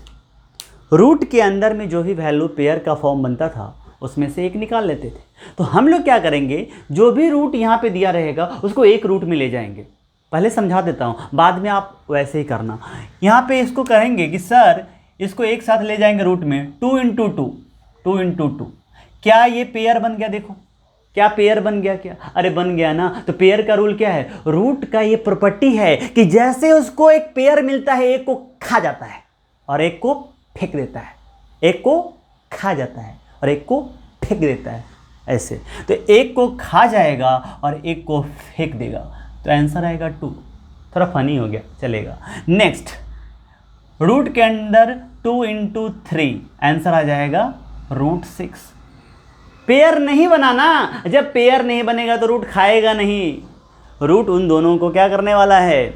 रूट के अंदर में जो भी वैल्यू पेयर का फॉर्म बनता था उसमें से एक निकाल लेते थे। तो हम लोग क्या करेंगे, जो भी रूट यहाँ पे दिया रहेगा उसको एक रूट में ले जाएंगे। पहले समझा देता हूँ, बाद में आप वैसे ही करना। यहाँ पे इसको कहेंगे कि सर इसको एक साथ ले जाएंगे रूट में, 2 इंटू 2। क्या ये पेयर बन गया? देखो क्या पेयर बन गया क्या? अरे बन गया ना। तो पेयर का रूल क्या है? रूट का ये प्रॉपर्टी है कि जैसे उसको एक पेयर मिलता है, एक को खा जाता है और एक को फेंक देता है, एक को खा जाता है और एक को फेंक देता है, ऐसे। तो एक को खा जाएगा और एक को फेंक देगा, तो आंसर आएगा 2। थोड़ा फनी हो गया, चलेगा। नेक्स्ट, रूट के अंदर 2 इंटू 3, आंसर आ जाएगा √6। पेयर नहीं बनाना, जब पेयर नहीं बनेगा तो रूट खाएगा नहीं। रूट उन दोनों को क्या करने वाला है?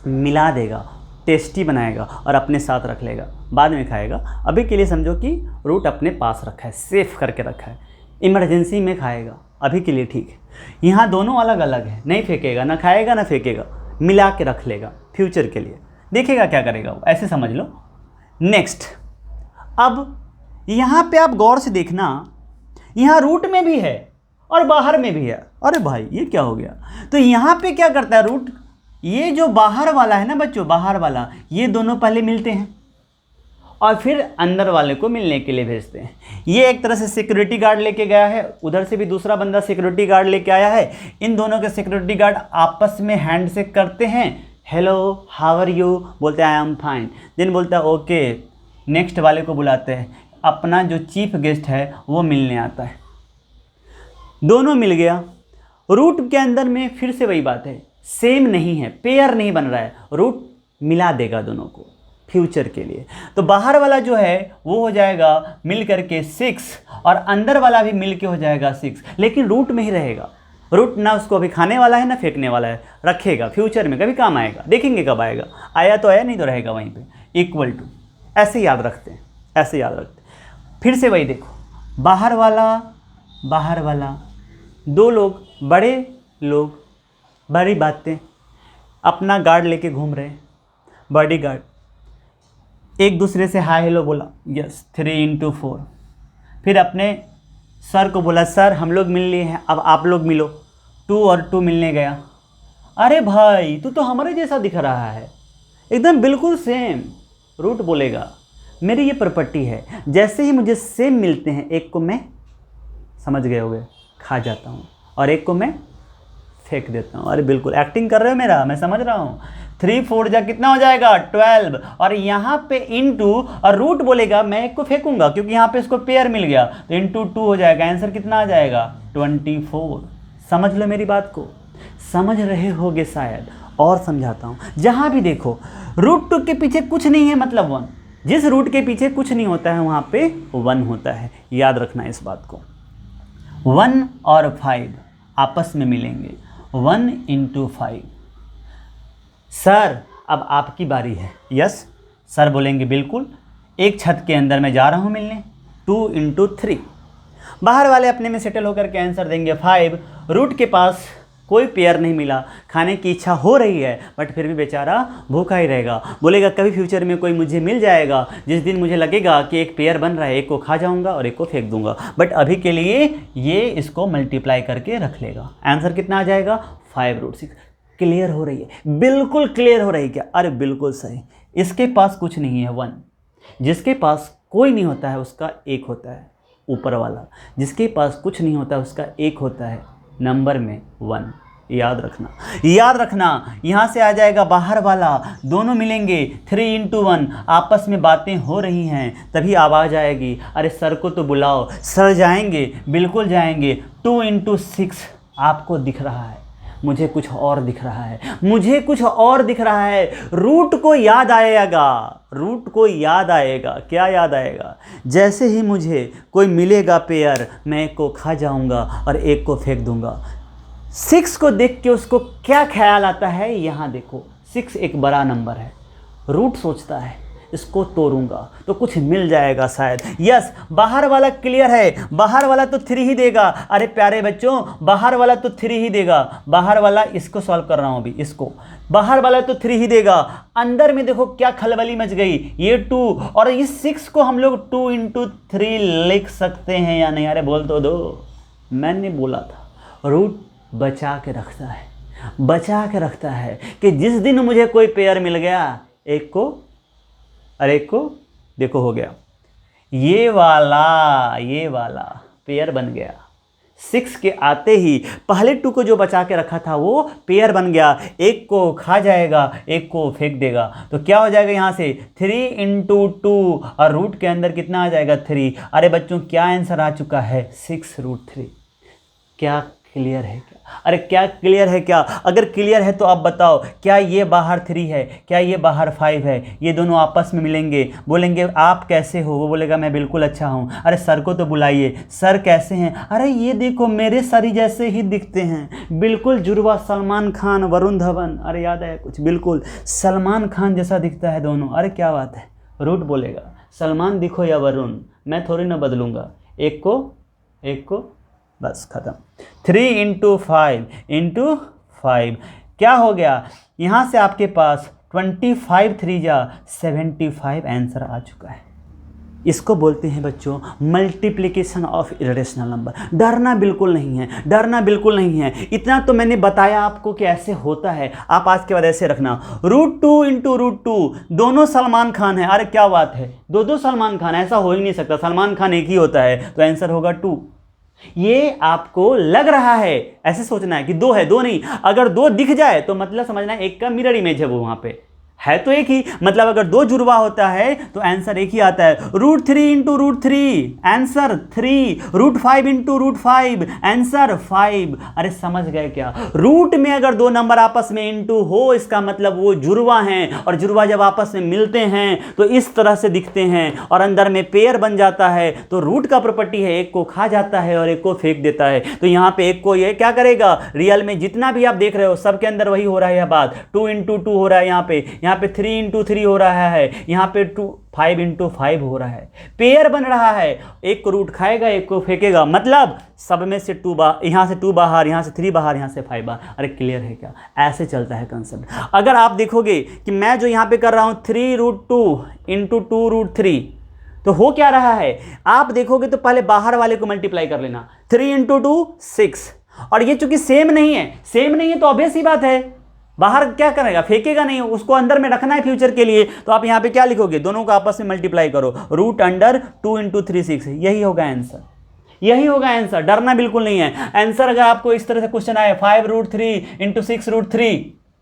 मिला देगा, टेस्टी बनाएगा और अपने साथ रख लेगा, बाद में खाएगा। अभी के लिए समझो कि रूट अपने पास रखा है, सेफ करके रखा है, इमरजेंसी में खाएगा, अभी के लिए ठीक है। यहाँ दोनों अलग अलग है, नहीं फेंकेगा, ना खाएगा ना फेंकेगा, मिला के रख लेगा फ्यूचर के लिए, देखेगा क्या करेगा वो, ऐसे समझ लो। नेक्स्ट, अब यहाँ पे आप गौर से देखना, यहाँ रूट में भी है और बाहर में भी है। अरे भाई ये क्या हो गया? तो यहाँ पे क्या करता है रूट, ये जो बाहर वाला है ना बच्चों, बाहर वाला, ये दोनों पहले मिलते हैं और फिर अंदर वाले को मिलने के लिए भेजते हैं। ये एक तरह से सिक्योरिटी गार्ड लेके गया है, उधर से भी दूसरा बंदा सिक्योरिटी गार्ड लेके आया है। इन दोनों के सिक्योरिटी गार्ड आपस में हैंड शेक करते हैं, हेलो हाउ आर यू, बोलते हैं आई एम फाइन, देन बोलता है ओके। नेक्स्ट वाले को बुलाते हैं, अपना जो चीफ गेस्ट है वो मिलने आता है, दोनों मिल गया। रूट के अंदर में फिर से वही बात है, सेम नहीं है, पेयर नहीं बन रहा है, रूट मिला देगा दोनों को फ्यूचर के लिए। तो बाहर वाला जो है वो हो जाएगा मिल करके 6 और अंदर वाला भी मिल के हो जाएगा 6, लेकिन रूट में ही रहेगा। रूट ना उसको अभी खाने वाला है ना फेंकने वाला है, रखेगा, फ्यूचर में कभी काम आएगा, देखेंगे कब आएगा, आया तो आया, नहीं तो रहेगा वहीं पे, इक्वल टू। ऐसे याद रखते हैं, ऐसे याद रखते हैं। फिर से वही देखो, बाहर वाला, दो लोग, बड़ी बातें, अपना गार्ड लेके घूम रहे हैं, बॉडी गार्ड, एक दूसरे से हाय हेलो बोला, यस 3 इंटू 4। फिर अपने सर को बोला, सर हम लोग मिल लिए हैं, अब आप लोग मिलो, 2 और 2 मिलने गया। अरे भाई तू तो हमारे जैसा दिख रहा है, एकदम बिल्कुल सेम। रूट बोलेगा मेरी ये प्रॉपर्टी है, जैसे ही मुझे सेम मिलते हैं, एक को मैं, समझ गए होगे, खा जाता हूँ और एक को मैं फेंक देता हूँ। अरे बिल्कुल एक्टिंग कर रहे हो मेरा, मैं समझ रहा हूँ। 3 4 जा कितना हो जाएगा 12, और यहाँ पे इंटू, और रूट बोलेगा मैं एक को फेंकूंगा क्योंकि यहाँ पे इसको पेयर मिल गया, तो इंटू 2 हो जाएगा, आंसर कितना आ जाएगा 24। समझ लो मेरी बात को, समझ रहे होगे शायद। और समझाता हूँ, जहाँ भी देखो √2 के पीछे कुछ नहीं है मतलब 1, जिस रूट के पीछे कुछ नहीं होता है वहाँ पे 1 होता है, याद रखना इस बात को। 1 और 5 आपस में मिलेंगे, 1 इंटू 5। सर अब आपकी बारी है, यस सर बोलेंगे बिल्कुल, एक छत के अंदर मैं जा रहा हूँ मिलने, 2 इंटू 3। बाहर वाले अपने में सेटल होकर के आंसर देंगे 5। रूट के पास कोई पेयर नहीं मिला, खाने की इच्छा हो रही है बट फिर भी बेचारा भूखा ही रहेगा, बोलेगा कभी फ्यूचर में कोई मुझे मिल जाएगा, जिस दिन मुझे लगेगा कि एक पेयर बन रहा है, एक को खा जाऊंगा और एक को फेंक दूंगा, बट अभी के लिए ये इसको मल्टीप्लाई करके रख लेगा। आंसर कितना आ जाएगा 5√6। क्लियर हो रही है? बिल्कुल क्लियर हो रही है क्या? अरे बिल्कुल सही। इसके पास कुछ नहीं है 1, जिसके पास कोई नहीं होता है उसका 1 होता है, ऊपर वाला जिसके पास कुछ नहीं होता है उसका 1 होता है, नंबर में 1। याद रखना, याद रखना। यहाँ से आ जाएगा बाहर वाला, दोनों मिलेंगे, 3 इंटू 1, आपस में बातें हो रही हैं, तभी आवाज़ आएगी, अरे सर को तो बुलाओ। सर जाएंगे, बिल्कुल जाएंगे, 2 इंटू 6 आपको दिख रहा है, मुझे कुछ और दिख रहा है, मुझे कुछ और दिख रहा है। रूट को याद आएगा, रूट को याद आएगा। क्या याद आएगा? जैसे ही मुझे कोई मिलेगा पेयर, मैं एक को खा जाऊंगा और एक को फेंक दूंगा। 6 को देख के उसको क्या ख्याल आता है? यहाँ देखो, 6 एक बड़ा नंबर है। रूट सोचता है इसको तोड़ूंगा तो कुछ मिल जाएगा शायद। यस, बाहर वाला क्लियर है, बाहर वाला तो 3 ही देगा। अरे प्यारे बच्चों, बाहर वाला तो 3 ही देगा। बाहर वाला, इसको सॉल्व कर रहा हूं अभी, इसको, बाहर वाला तो 3 ही देगा। अंदर में देखो क्या खलबली मच गई, ये 2 और इस 6 को हम लोग 2 × 3 लिख सकते हैं या नहीं? अरे बोल तो दो, मैंने बोला था रूट बचा के रखता है, बचा के रखता है कि जिस दिन मुझे कोई पेयर मिल गया, एक को और एक को देखो हो गया, ये वाला पेयर बन गया। 6 के आते ही पहले 2 को जो बचा के रखा था वो पेयर बन गया। एक को खा जाएगा, एक को फेंक देगा। तो क्या हो जाएगा यहाँ से? 3 × 2 और रूट के अंदर कितना आ जाएगा? 3। अरे बच्चों क्या आंसर आ चुका है? 6√3। क्या क्लियर है क्या? अरे क्या क्लियर है क्या? अगर क्लियर है तो आप बताओ, क्या ये बाहर 3 है, क्या ये बाहर 5 है? ये दोनों आपस में मिलेंगे, बोलेंगे आप कैसे हो? वो बोलेगा मैं बिल्कुल अच्छा हूँ। अरे सर को तो बुलाइए, सर कैसे हैं? अरे ये देखो मेरे सर ही जैसे ही दिखते हैं, बिल्कुल जुड़वा, सलमान खान, वरुण धवन। अरे याद आया कुछ? बिल्कुल सलमान खान जैसा दिखता है दोनों। अरे क्या बात है? रूट बोलेगा सलमान दिखो या वरुण, मैं थोड़ी ना बदलूंगा, एक को बस खत्म। 3 × 5 × 5 क्या हो गया? यहाँ से आपके पास 25 3 जा 75 आंसर आ चुका है। इसको बोलते हैं बच्चों मल्टीप्लिकेशन ऑफ इरेशनल नंबर। डरना बिल्कुल नहीं है, डरना बिल्कुल नहीं है। इतना तो मैंने बताया आपको कि ऐसे होता है। आप आज के बाद ऐसे रखना, √2 × √2 दोनों सलमान खान है। अरे क्या बात है, दो सलमान खान? ऐसा हो ही नहीं सकता, सलमान खान एक ही होता है, तो आंसर होगा 2। ये आपको लग रहा है, ऐसे सोचना है कि 2 है, 2 नहीं। अगर 2 दिख जाए तो मतलब समझना है एक का मिरर इमेज है, वो वहां पे है तो एक ही। मतलब अगर 2 जुड़वा होता है तो आंसर एक ही आता है। √3 × √3 आंसर 3, √5 × √5 आंसर 5। अरे समझ गए क्या? रूट में अगर 2 नंबर आपस में इंटू हो, इसका मतलब वो जुड़वा हैं, और जुड़वा जब आपस में मिलते हैं तो इस तरह से दिखते हैं और अंदर में पेयर बन जाता है। तो रूट का प्रॉपर्टी है एक को खा जाता है और एक को फेंक देता है। तो यहाँ पे एक को ये क्या करेगा? रियल में जितना भी आप देख रहे हो सबके अंदर वही हो रहा है। यह बात 2 × 2 हो रहा है, यहाँ पे 3 × 3 हो रहा है, यहाँ पे 5 × 5 हो रहा है। पेयर बन रहा है, एक को रूट खाएगा, एक को फेंकेगा। मतलब सब में से 2 बाहर, यहाँ से 2 बाहर, यहाँ से 3 बाहर, यहाँ से 5 बाहर। अरे क्लियर है क्या? ऐसे चलता है कंसेप्ट। अगर आप देखोगे कि मैं जो यहाँ पे कर रहा हूँ 3√2 × 2√3, तो हो क्या रहा है? आप देखोगे तो पहले बाहर वाले को मल्टीप्लाई कर लेना, 3 × 2 6। और ये चूंकि सेम नहीं है तो ऑब्वियस ही बात है, बाहर क्या करेगा? फेंकेगा नहीं, उसको अंदर में रखना है फ्यूचर के लिए। तो आप यहाँ पे क्या लिखोगे? दोनों को आपस में मल्टीप्लाई करो, √2 × 3 6। यही होगा आंसर, यही होगा आंसर। डरना बिल्कुल नहीं है। आंसर अगर आपको इस तरह से क्वेश्चन आए 5√3 × 6√3,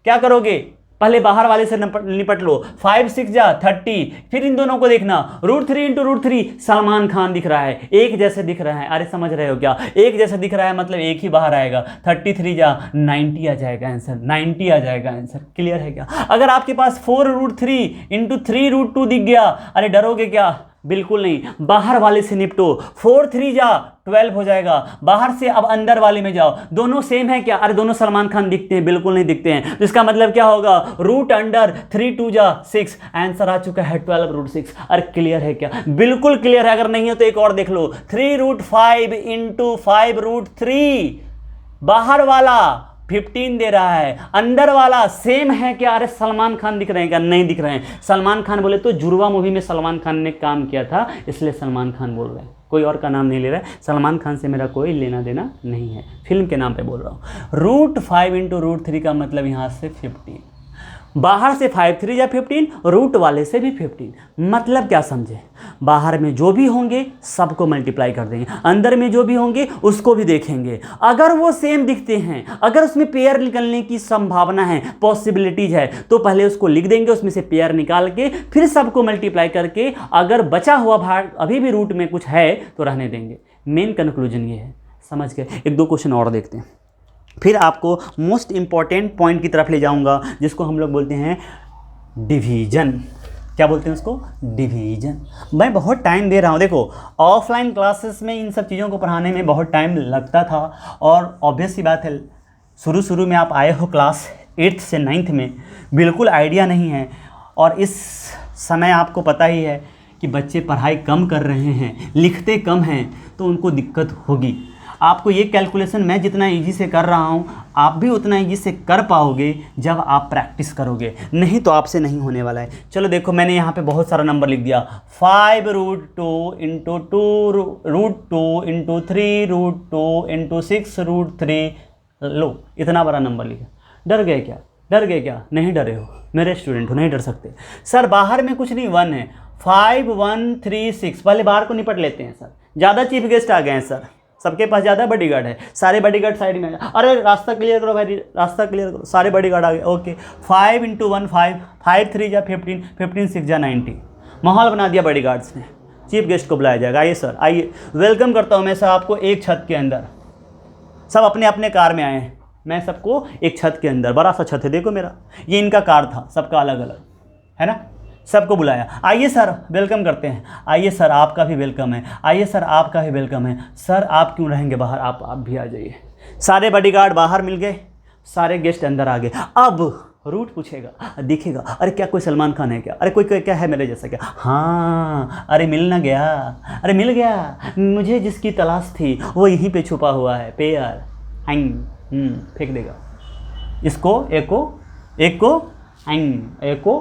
क्या करोगे? पहले बाहर वाले से निपट लो। 5 6 जा 30। फिर इन दोनों को देखना, √3 × √3 सलमान खान दिख रहा है, एक जैसे दिख रहा है। अरे समझ रहे हो क्या? एक जैसे दिख रहा है मतलब एक ही बाहर आएगा। 33 जा 90 आ जाएगा आंसर, 90 आ जाएगा आंसर। क्लियर है क्या? अगर आपके पास 4√3 × 3√2 दिख गया, अरे डरोगे क्या? बिल्कुल नहीं, बाहर वाले से निपटो। 4 3 जा 12 हो जाएगा। बाहर से अब अंदर वाले में जाओ। दोनों सेम है क्या? अरे दोनों सलमान खान दिखते हैं? बिल्कुल नहीं दिखते हैं। तो इसका मतलब क्या होगा? √3 2 जा 6। आंसर आ चुका है 12√6। अरे क्लियर है क्या? बिल्कुल क्लियर है। अगर नहीं है तो एक और देख लो, 3√5 × 5√3। बाहर वाला 15 दे रहा है, अंदर वाला सेम है क्या? अरे सलमान खान दिख रहे हैं क्या? नहीं दिख रहे हैं। सलमान खान बोले तो जुड़वा मूवी में सलमान खान ने काम किया था, इसलिए सलमान खान बोल रहे हैं, कोई और का नाम नहीं ले रहा है। सलमान खान से मेरा कोई लेना देना नहीं है, फिल्म के नाम पे बोल रहा हूँ। √5 × √3 का मतलब यहाँ से 15, बाहर से 5 3 या 15, रूट वाले से भी 15। मतलब क्या समझे? बाहर में जो भी होंगे सबको मल्टीप्लाई कर देंगे, अंदर में जो भी होंगे उसको भी देखेंगे। अगर वो सेम दिखते हैं, अगर उसमें पेयर निकलने की संभावना है, पॉसिबिलिटीज है, तो पहले उसको लिख देंगे, उसमें से पेयर निकाल के फिर सबको मल्टीप्लाई करके अगर बचा हुआ भाग अभी भी रूट में कुछ है तो रहने देंगे। मेन कंक्लूजन ये है, समझ गए? 1 2 क्वेश्चन और देखते हैं। फिर आपको मोस्ट इम्पॉर्टेंट पॉइंट की तरफ ले जाऊंगा, जिसको हम लोग बोलते हैं डिवीजन। क्या बोलते हैं उसको? डिवीजन। मैं बहुत टाइम दे रहा हूँ। देखो, ऑफलाइन क्लासेस में इन सब चीज़ों को पढ़ाने में बहुत टाइम लगता था, और ऑब्वियस सी बात है, शुरू में आप आए हो क्लास 8th से 9th में, बिल्कुल आइडिया नहीं है, और इस समय आपको पता ही है कि बच्चे पढ़ाई कम कर रहे हैं, लिखते कम हैं, तो उनको दिक्कत होगी। आपको ये कैलकुलेशन मैं जितना ईजी से कर रहा हूँ, आप भी उतना ईजी से कर पाओगे जब आप प्रैक्टिस करोगे, नहीं तो आपसे नहीं होने वाला है। चलो देखो, मैंने यहाँ पे बहुत सारा नंबर लिख दिया। 5√2 × 2√2 × 3√2 × 6√3। लो, इतना बड़ा नंबर लिखा। डर गए क्या? डर गए क्या? नहीं डरे हो, मेरे स्टूडेंट हो, नहीं डर सकते। सर बाहर में कुछ नहीं, 1 है। 5 1 3 6, पहले बाहर को निपट लेते हैं सर। ज़्यादा चीफ गेस्ट आ गए हैं सर, सबके पास ज़्यादा बॉडीगार्ड है, सारे बॉडीगार्ड साइड में आ। अरे रास्ता क्लियर करो भाई, रास्ता क्लियर करो, सारे बॉडीगार्ड आ गए। ओके, 5 × 1 5, 5 3 जा 15, 15 6 जा 90। माहौल बना दिया बॉडीगार्ड्स ने, चीफ गेस्ट को बुलाया जाएगा। आइए सर, आइए, वेलकम करता हूँ मैं सर आपको एक छत के अंदर। सब अपने अपने कार में आए हैं, मैं सबको एक छत के अंदर, बड़ा सा छत है देखो मेरा, ये इनका कार था, सबका अलग अलग है ना, सबको बुलाया। आइए सर, वेलकम करते हैं। आइए सर, आपका भी वेलकम है। आइए सर, आपका भी वेलकम है। सर आप क्यों रहेंगे बाहर, आप भी आ जाइए। सारे बॉडीगार्ड बाहर मिल गए, सारे गेस्ट अंदर आ गए। अब रूट पूछेगा, दिखेगा, अरे क्या कोई सलमान खान है क्या? अरे कोई क्या है मेरे जैसा क्या? हाँ, अरे मिल ना गया, अरे मिल गया, मुझे जिसकी तलाश थी वो यहीं पे छुपा हुआ है। पेयर हैंग, फेंक देगा इसको, एक को हैंग, एक को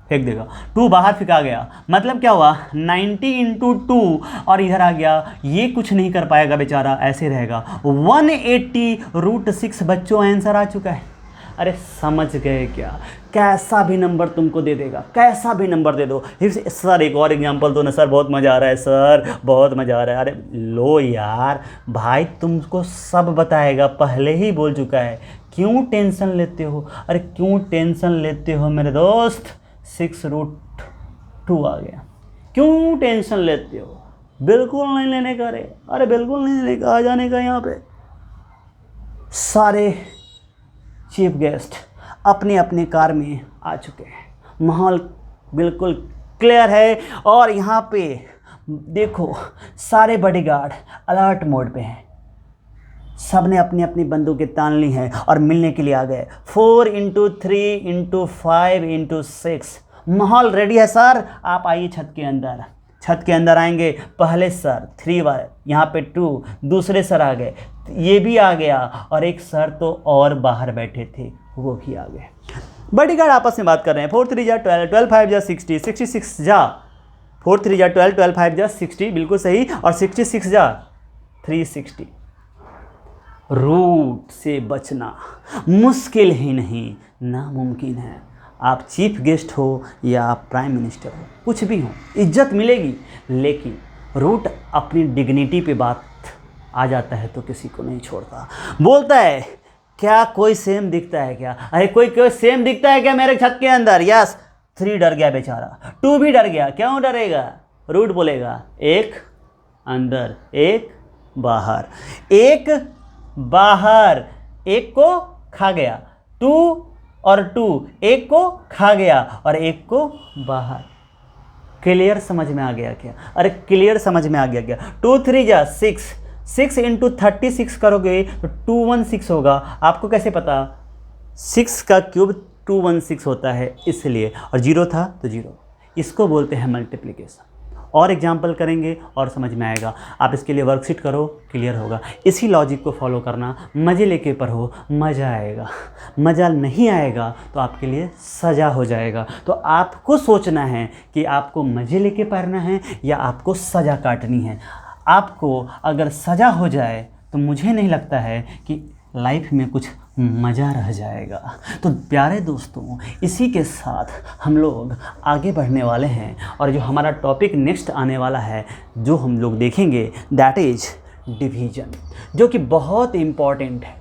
फेंक देगा। 2 बाहर फेंका गया, मतलब क्या हुआ? 90 × 2, और इधर आ गया, ये कुछ नहीं कर पाएगा बेचारा, ऐसे रहेगा। 180√6 बच्चों आंसर आ चुका है। अरे समझ गए क्या? कैसा भी नंबर तुमको दे देगा, कैसा भी नंबर दे दो। सर एक और एग्जांपल दो ना सर, बहुत मज़ा आ रहा है सर, बहुत मज़ा आ रहा है। अरे लो यार, भाई तुमको सब बताएगा, पहले ही बोल चुका है, क्यों टेंशन लेते हो? अरे क्यों टेंशन लेते हो मेरे दोस्त? 6√2 आ गया, क्यों टेंशन लेते हो? बिल्कुल नहीं लेने का। अरे बिल्कुल नहीं लेने का, आ जाने का। यहाँ पे सारे चीफ गेस्ट अपने अपने कार में आ चुके हैं, माहौल बिल्कुल क्लियर है। और यहाँ पे देखो, सारे बॉडीगार्ड अलर्ट मोड पे हैं, सब ने अपनी अपनी बंदूकें तान ली हैं और मिलने के लिए आ गए। 4 × 3 × 5 × 6, माहौल रेडी है सर। आप आइए छत के अंदर। छत के अंदर आएंगे, पहले सर 3 बार, यहाँ पे 2, दूसरे सर आ गए, ये भी आ गया, और एक सर तो और बाहर बैठे थे, वो भी आ गए। बॉडीगार्ड आपस में बात कर रहे हैं। 4 3 जा 12, 12 5 जा 60, 66 जा 4 3 जा 12, 12 5 जा 60, बिल्कुल सही, और 66 जा 360। रूट से बचना मुश्किल ही नहीं, नामुमकिन है। आप चीफ गेस्ट हो या आप प्राइम मिनिस्टर हो, कुछ भी हो, इज्जत मिलेगी, लेकिन रूट अपनी डिग्निटी पे बात आ जाता है तो किसी को नहीं छोड़ता। बोलता है, क्या कोई सेम दिखता है क्या? अरे कोई सेम दिखता है क्या मेरे छत के अंदर? यस। 3 डर गया बेचारा, 2 भी डर गया। क्यों डरेगा? रूट बोलेगा, एक अंदर, एक बाहर, एक बाहर, एक को खा गया। 2 और 2, एक को खा गया और एक को बाहर। क्लियर समझ में आ गया क्या? अरे क्लियर समझ में आ गया क्या? 2 3 जा 6, 6 × 36 करोगे तो 216 होगा। आपको कैसे पता? 6 का क्यूब 216 होता है इसलिए, और 0 था तो 0। इसको बोलते हैं मल्टीप्लिकेशन। और एग्जाम्पल करेंगे और समझ में आएगा। आप इसके लिए वर्कशीट करो, क्लियर होगा। इसी लॉजिक को फॉलो करना, मज़े लेके पढ़ो, मज़ा आएगा। मज़ा नहीं आएगा तो आपके लिए सज़ा हो जाएगा। तो आपको सोचना है कि आपको मज़े लेके पढ़ना है या आपको सज़ा काटनी है। आपको अगर सज़ा हो जाए तो मुझे नहीं लगता है कि लाइफ में कुछ मज़ा रह जाएगा। तो प्यारे दोस्तों, इसी के साथ हम लोग आगे बढ़ने वाले हैं, और जो हमारा टॉपिक नेक्स्ट आने वाला है, जो हम लोग देखेंगे, दैट इज़ डिवीज़न, जो कि बहुत इम्पॉर्टेंट है,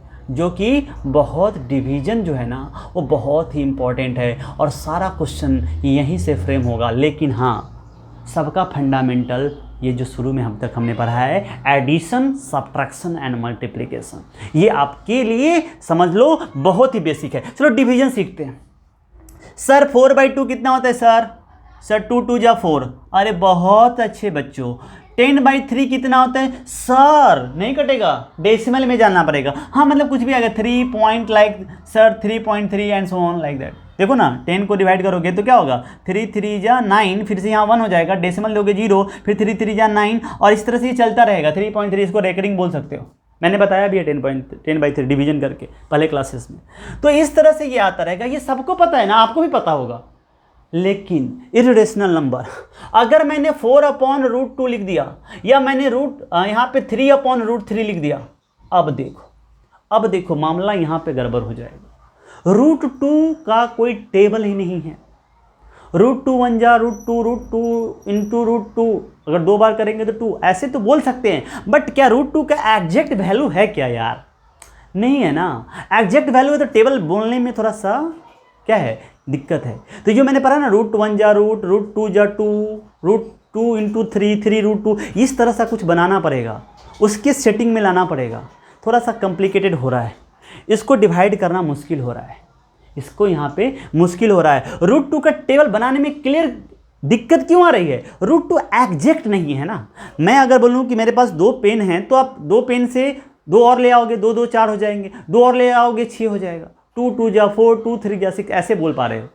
डिवीज़न जो है ना वो बहुत ही इम्पॉर्टेंट है, और सारा क्वेश्चन यहीं से फ्रेम होगा। लेकिन हाँ, सबका फंडामेंटल ये जो शुरू में हम तक हमने पढ़ा है एडिशन, सब्ट्रैक्शन एंड मल्टीप्लिकेशन, ये आपके लिए समझ लो बहुत ही बेसिक है। चलो डिवीजन सीखते हैं। सर 4/2 कितना होता है सर? सर 2 2 जा 4। अरे बहुत अच्छे बच्चों। 10/3 कितना होता है सर? नहीं कटेगा, डेसिमल में जानना पड़ेगा। हाँ मतलब कुछ भी आएगा 3 point like sir 3.3 and so on like that. देखो ना 10 को डिवाइड करोगे तो क्या होगा 3 3 जा 9, फिर से यहाँ 1 हो जाएगा, डेसिमल दोगे 0, फिर 3 3 जा 9 और इस तरह से ये चलता रहेगा। 3.3 इसको रेकरिंग बोल सकते हो, मैंने बताया भी है 10/3 डिवीजन करके पहले क्लासेस में। तो इस तरह से ये आता रहेगा, ये सबको पता है ना, आपको भी पता होगा। लेकिन इरेशनल नंबर अगर मैंने 4/√2 लिख दिया या मैंने यहाँ पे 3/√3 लिख दिया, अब देखो मामला यहाँ पे गड़बड़ हो जाएगा। √2 का कोई टेबल ही नहीं है। √2 1 जा √2 इंटू √2, अगर 2 बार करेंगे तो 2, ऐसे तो बोल सकते हैं, बट क्या √2 का एग्जैक्ट वैल्यू है क्या यार? नहीं है ना। एग्जैक्ट वैल्यू है तो टेबल बोलने में थोड़ा सा क्या है, दिक्कत है। तो जो मैंने पढ़ा ना √1 जा √2 जा 2, √2 इंटू 3 √2, इस तरह सा कुछ बनाना पड़ेगा, उसके सेटिंग में लाना पड़ेगा। थोड़ा सा कॉम्प्लिकेटेड हो रहा है, इसको डिवाइड करना मुश्किल हो रहा है, इसको यहाँ पे मुश्किल हो रहा है। √2 का टेबल बनाने में क्लियर दिक्कत क्यों आ रही है? √2 एग्जैक्ट नहीं है ना। मैं अगर बोलूँ कि मेरे पास 2 पेन हैं तो आप 2 पेन से 2 और ले आओगे, 2 2 4 हो जाएंगे, 2 और ले आओगे 6 हो जाएगा, 2 2 जा 4, 2 3 जा 6, ऐसे बोल पा रहे हो।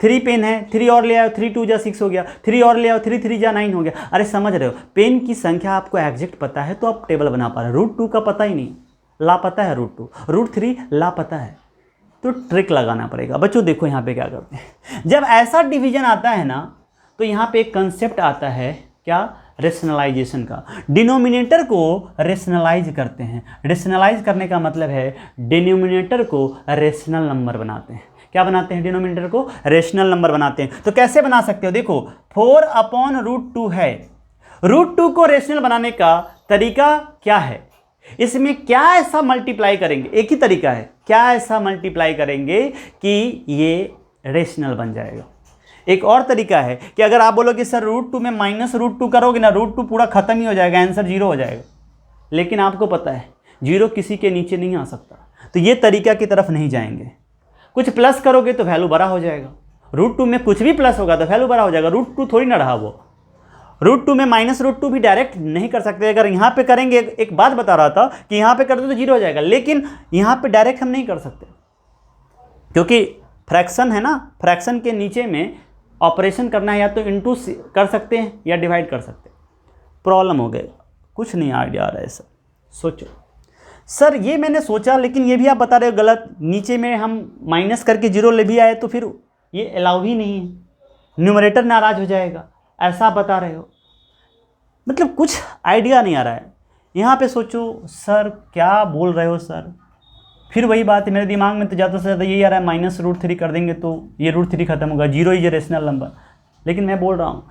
3 पेन है, 3 और ले आओ, 3 2 जा 6 हो गया, 3 और ले आओ, 3 3 जा 9 हो गया। अरे समझ रहे हो, पेन की संख्या आपको एग्जैक्ट पता है तो आप टेबल बना पा रहे हो। √2 का पता ही नहीं, लापता है √2, √3 लापता है, तो ट्रिक लगाना पड़ेगा। बच्चों देखो यहाँ पे क्या करते हैं, जब ऐसा डिवीजन आता है ना तो यहाँ पे एक कंसेप्ट आता है, क्या? रेशनलाइजेशन का। डिनोमिनेटर को रेशनलाइज करते हैं। रेशनलाइज करने का मतलब है डिनोमिनेटर को रेशनल नंबर बनाते हैं। क्या बनाते हैं? डिनोमिनेटर को रेशनल नंबर बनाते हैं। तो कैसे बना सकते हो? देखो 4/√2 है, √2 को रेशनल बनाने का तरीका क्या है? इसमें क्या ऐसा मल्टीप्लाई करेंगे? एक ही तरीका है, क्या ऐसा मल्टीप्लाई करेंगे कि ये रेशनल बन जाएगा। एक और तरीका है कि अगर आप बोलो कि सर √2 में -√2 करोगे ना, √2 पूरा खत्म ही हो जाएगा, आंसर 0 हो जाएगा। लेकिन आपको पता है 0 किसी के नीचे नहीं आ सकता, तो ये तरीका की तरफ नहीं जाएंगे। कुछ प्लस करोगे तो वैल्यू बड़ा हो जाएगा। √2 में कुछ भी प्लस होगा तो वैल्यू बड़ा हो जाएगा। √2 थोड़ी ना रहा वो। √2 में -√2 भी डायरेक्ट नहीं कर सकते। अगर यहाँ पे करेंगे, एक बात बता रहा था कि यहाँ पे कर दो तो 0 हो जाएगा, लेकिन यहाँ पे डायरेक्ट हम नहीं कर सकते क्योंकि फ्रैक्शन है ना। फ्रैक्शन के नीचे में ऑपरेशन करना है, या तो इंटू कर सकते हैं या डिवाइड कर सकते हैं। प्रॉब्लम हो गया, कुछ नहीं आइडिया आ रहा है सर। सोचो सर, ये मैंने सोचा लेकिन ये भी आप बता रहे हो गलत। नीचे में हम माइनस करके 0 ले भी आए तो फिर ये अलाउ ही नहीं है, न्यूमरेटर नाराज हो जाएगा, ऐसा आप बता रहे हो। मतलब कुछ आइडिया नहीं आ रहा है। यहाँ पे सोचो सर क्या बोल रहे हो सर। फिर वही बात है, मेरे दिमाग में तो ज़्यादा से ज़्यादा यही आ रहा है, -√3 कर देंगे तो ये √3 खत्म होगा, 0 इज रेशनल नंबर। लेकिन मैं बोल रहा हूँ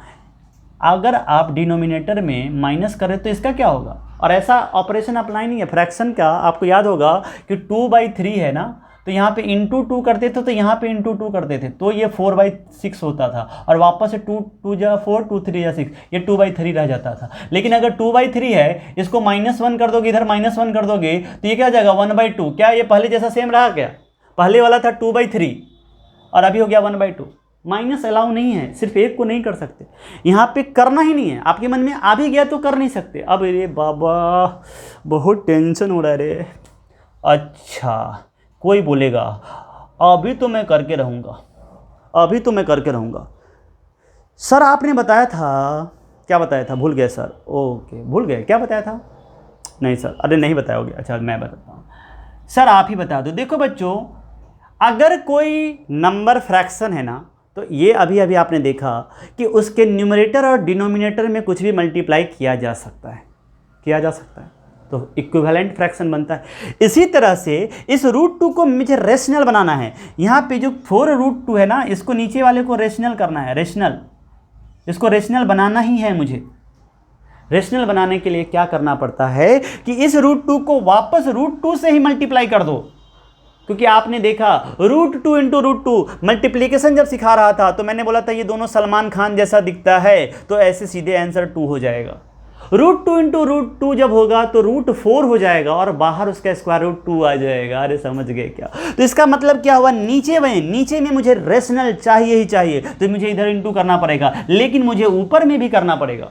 अगर आप डिनोमिनेटर में माइनस करें तो इसका क्या होगा? और ऐसा ऑपरेशन अप्लाई नहीं है फ्रैक्शन का। आपको याद होगा कि 2/3 है ना, तो यहाँ पे इंटू 2 करते थे तो यहाँ पे इंटू 2 करते थे तो ये 4/6 होता था, और वापस से 2 2 जा 4, 2 3 जा 6, ये 2/3 रह जाता था। लेकिन अगर 2/3 है, इसको -1 कर दोगे, इधर -1 कर दोगे तो ये क्या हो जाएगा 1/2। क्या ये पहले जैसा सेम रहा? क्या पहले वाला था 2/3 और अभी हो गया 1/2। माइनस अलाउ नहीं है, सिर्फ एक को नहीं कर सकते, यहाँ पे करना ही नहीं है। आपके मन में आ भी गया तो कर नहीं सकते। अब रे बाबा बहुत टेंशन हो रहा है रे। अच्छा कोई बोलेगा अभी तो मैं करके रहूँगा, अभी तो मैं करके रहूँगा। सर आपने बताया था, क्या बताया था? भूल गए सर। ओके भूल गए, क्या बताया था? नहीं सर, अरे नहीं बताओगे? अच्छा मैं बताता हूँ सर, आप ही बता दो। देखो बच्चों, अगर कोई नंबर फ्रैक्शन है ना, तो ये अभी अभी आपने देखा कि उसके न्यूमरेटर और डिनोमिनेटर में कुछ भी मल्टीप्लाई किया जा सकता है, किया जा सकता है, तो इक्विवेलेंट फ्रैक्शन बनता है। इसी तरह से इस √2 को मुझे रेशनल बनाना है। यहाँ पे जो 4√2 है ना, इसको नीचे वाले को रेशनल करना है, रेशनल, इसको रेशनल बनाना ही है मुझे। रेशनल बनाने के लिए क्या करना पड़ता है कि इस √2 को वापस √2 से ही मल्टीप्लाई कर दो। क्योंकि आपने देखा √2 इंटू √2 मल्टीप्लीकेशन जब सिखा रहा था तो मैंने बोला था ये दोनों सलमान खान जैसा दिखता है, तो ऐसे सीधे आंसर 2 हो जाएगा। √2 इंटू √2 जब होगा तो √4 हो जाएगा और बाहर उसका स्क्वायर रूट 2 आ जाएगा। अरे समझ गए क्या? तो इसका मतलब क्या हुआ, नीचे में मुझे रेशनल चाहिए ही चाहिए, तो मुझे इधर इंटू करना पड़ेगा, लेकिन मुझे ऊपर में भी करना पड़ेगा,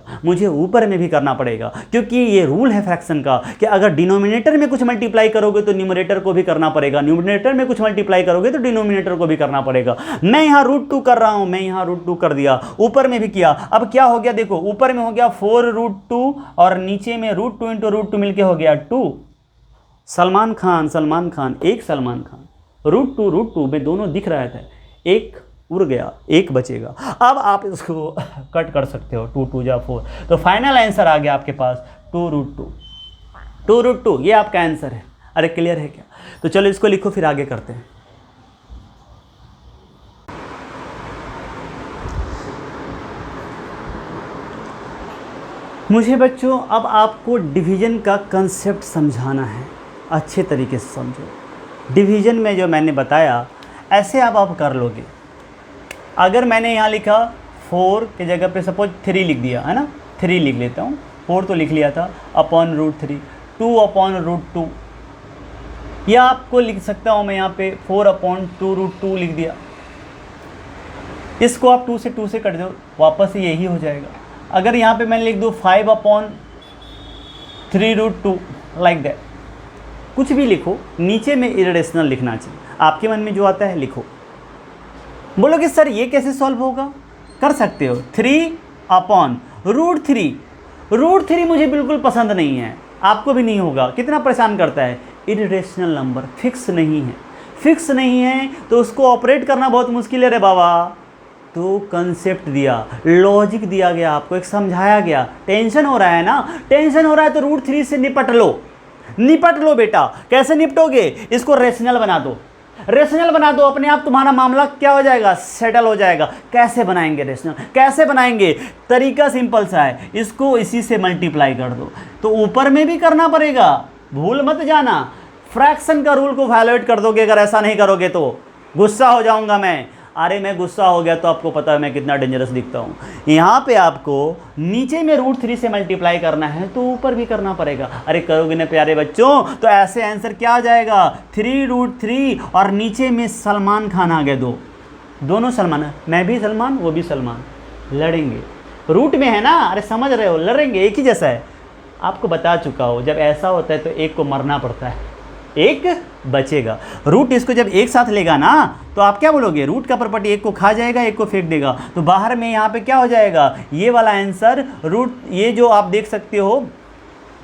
क्योंकि ये रूल है फ्रैक्शन का कि अगर डिनोमिनेटर में कुछ मल्टीप्लाई करोगे तो न्यूमरेटर को भी करना पड़ेगा, न्यूमरेटर में कुछ मल्टीप्लाई करोगे तो डिनोमिनेटर को भी करना पड़ेगा। मैं यहाँ √2 कर रहा हूँ, मैं यहाँ √2 कर दिया, ऊपर में भी किया। अब क्या हो गया देखो, ऊपर में हो गया 4√2 और नीचे में √2 इंटू √2 मिलके हो गया 2। सलमान खान एक सलमान खान, √2 में दोनों दिख रहा था, एक उड़ गया, एक बचेगा। अब आप इसको कट कर सकते हो, 2 2 जा 4, तो फाइनल आंसर आ गया आपके पास 2√2, ये आपका आंसर है। अरे क्लियर है क्या? तो चलो इसको लिखो, फिर आगे करते हैं। मुझे बच्चों अब आपको डिवीज़न का कंसेप्ट समझाना है, अच्छे तरीके से समझो। डिवीज़न में जो मैंने बताया ऐसे अब आप कर लोगे। अगर मैंने यहाँ लिखा 4 की जगह पे सपोज 3 लिख दिया है ना, 3 लिख लेता हूँ, 4 तो लिख लिया था, अपॉन √3, 2 अपॉन √2, या आपको लिख सकता हूँ मैं यहाँ पे 4/2√2 लिख दिया। इसको आप 2 से कट दो, वापस यही हो जाएगा। अगर यहाँ पे मैं लिख दूँ 5/3√2 लाइक दैट, कुछ भी लिखो, नीचे में इरेशनल लिखना चाहिए, आपके मन में जो आता है लिखो। बोलोगे सर ये कैसे सॉल्व होगा? कर सकते हो, 3/√3 मुझे बिल्कुल पसंद नहीं है, आपको भी नहीं होगा। कितना परेशान करता है? इरेशनल नंबर फिक्स नहीं है तो उसको ऑपरेट करना बहुत मुश्किल है रे बाबा। तो कंसेप्ट दिया, लॉजिक दिया गया, आपको एक समझाया गया। टेंशन हो रहा है ना, टेंशन हो रहा है तो √3 से निपट लो बेटा। कैसे निपटोगे? इसको रेशनल बना दो, अपने आप तुम्हारा मामला क्या हो जाएगा, सेटल हो जाएगा। कैसे बनाएंगे रेशनल, कैसे बनाएंगे? तरीका सिंपल सा है, इसको इसी से मल्टीप्लाई कर दो, तो ऊपर में भी करना पड़ेगा, भूल मत जाना। फ्रैक्शन का रूल को वायलेट कर दोगे अगर ऐसा नहीं करोगे तो। गुस्सा हो जाऊंगा मैं, अरे मैं गुस्सा हो गया तो आपको पता है मैं कितना डेंजरस दिखता हूँ। यहाँ पे आपको नीचे में √3 से मल्टीप्लाई करना है तो ऊपर भी करना पड़ेगा। अरे करोगे ना प्यारे बच्चों, तो ऐसे आंसर क्या आ जाएगा, 3√3 और नीचे में सलमान खान आ गए, दोनों सलमान, मैं भी सलमान वो भी सलमान, लड़ेंगे। रूट में है ना, अरे समझ रहे हो, लड़ेंगे, एक ही जैसा है। आपको बता चुका हो जब ऐसा होता है तो एक को मरना पड़ता है, एक बचेगा। रूट इसको जब एक साथ लेगा ना तो आप क्या बोलोगे, रूट का प्रॉपर्टी एक को खा जाएगा, एक को फेंक देगा, तो बाहर में यहाँ पे क्या हो जाएगा, ये वाला आंसर रूट, ये जो आप देख सकते हो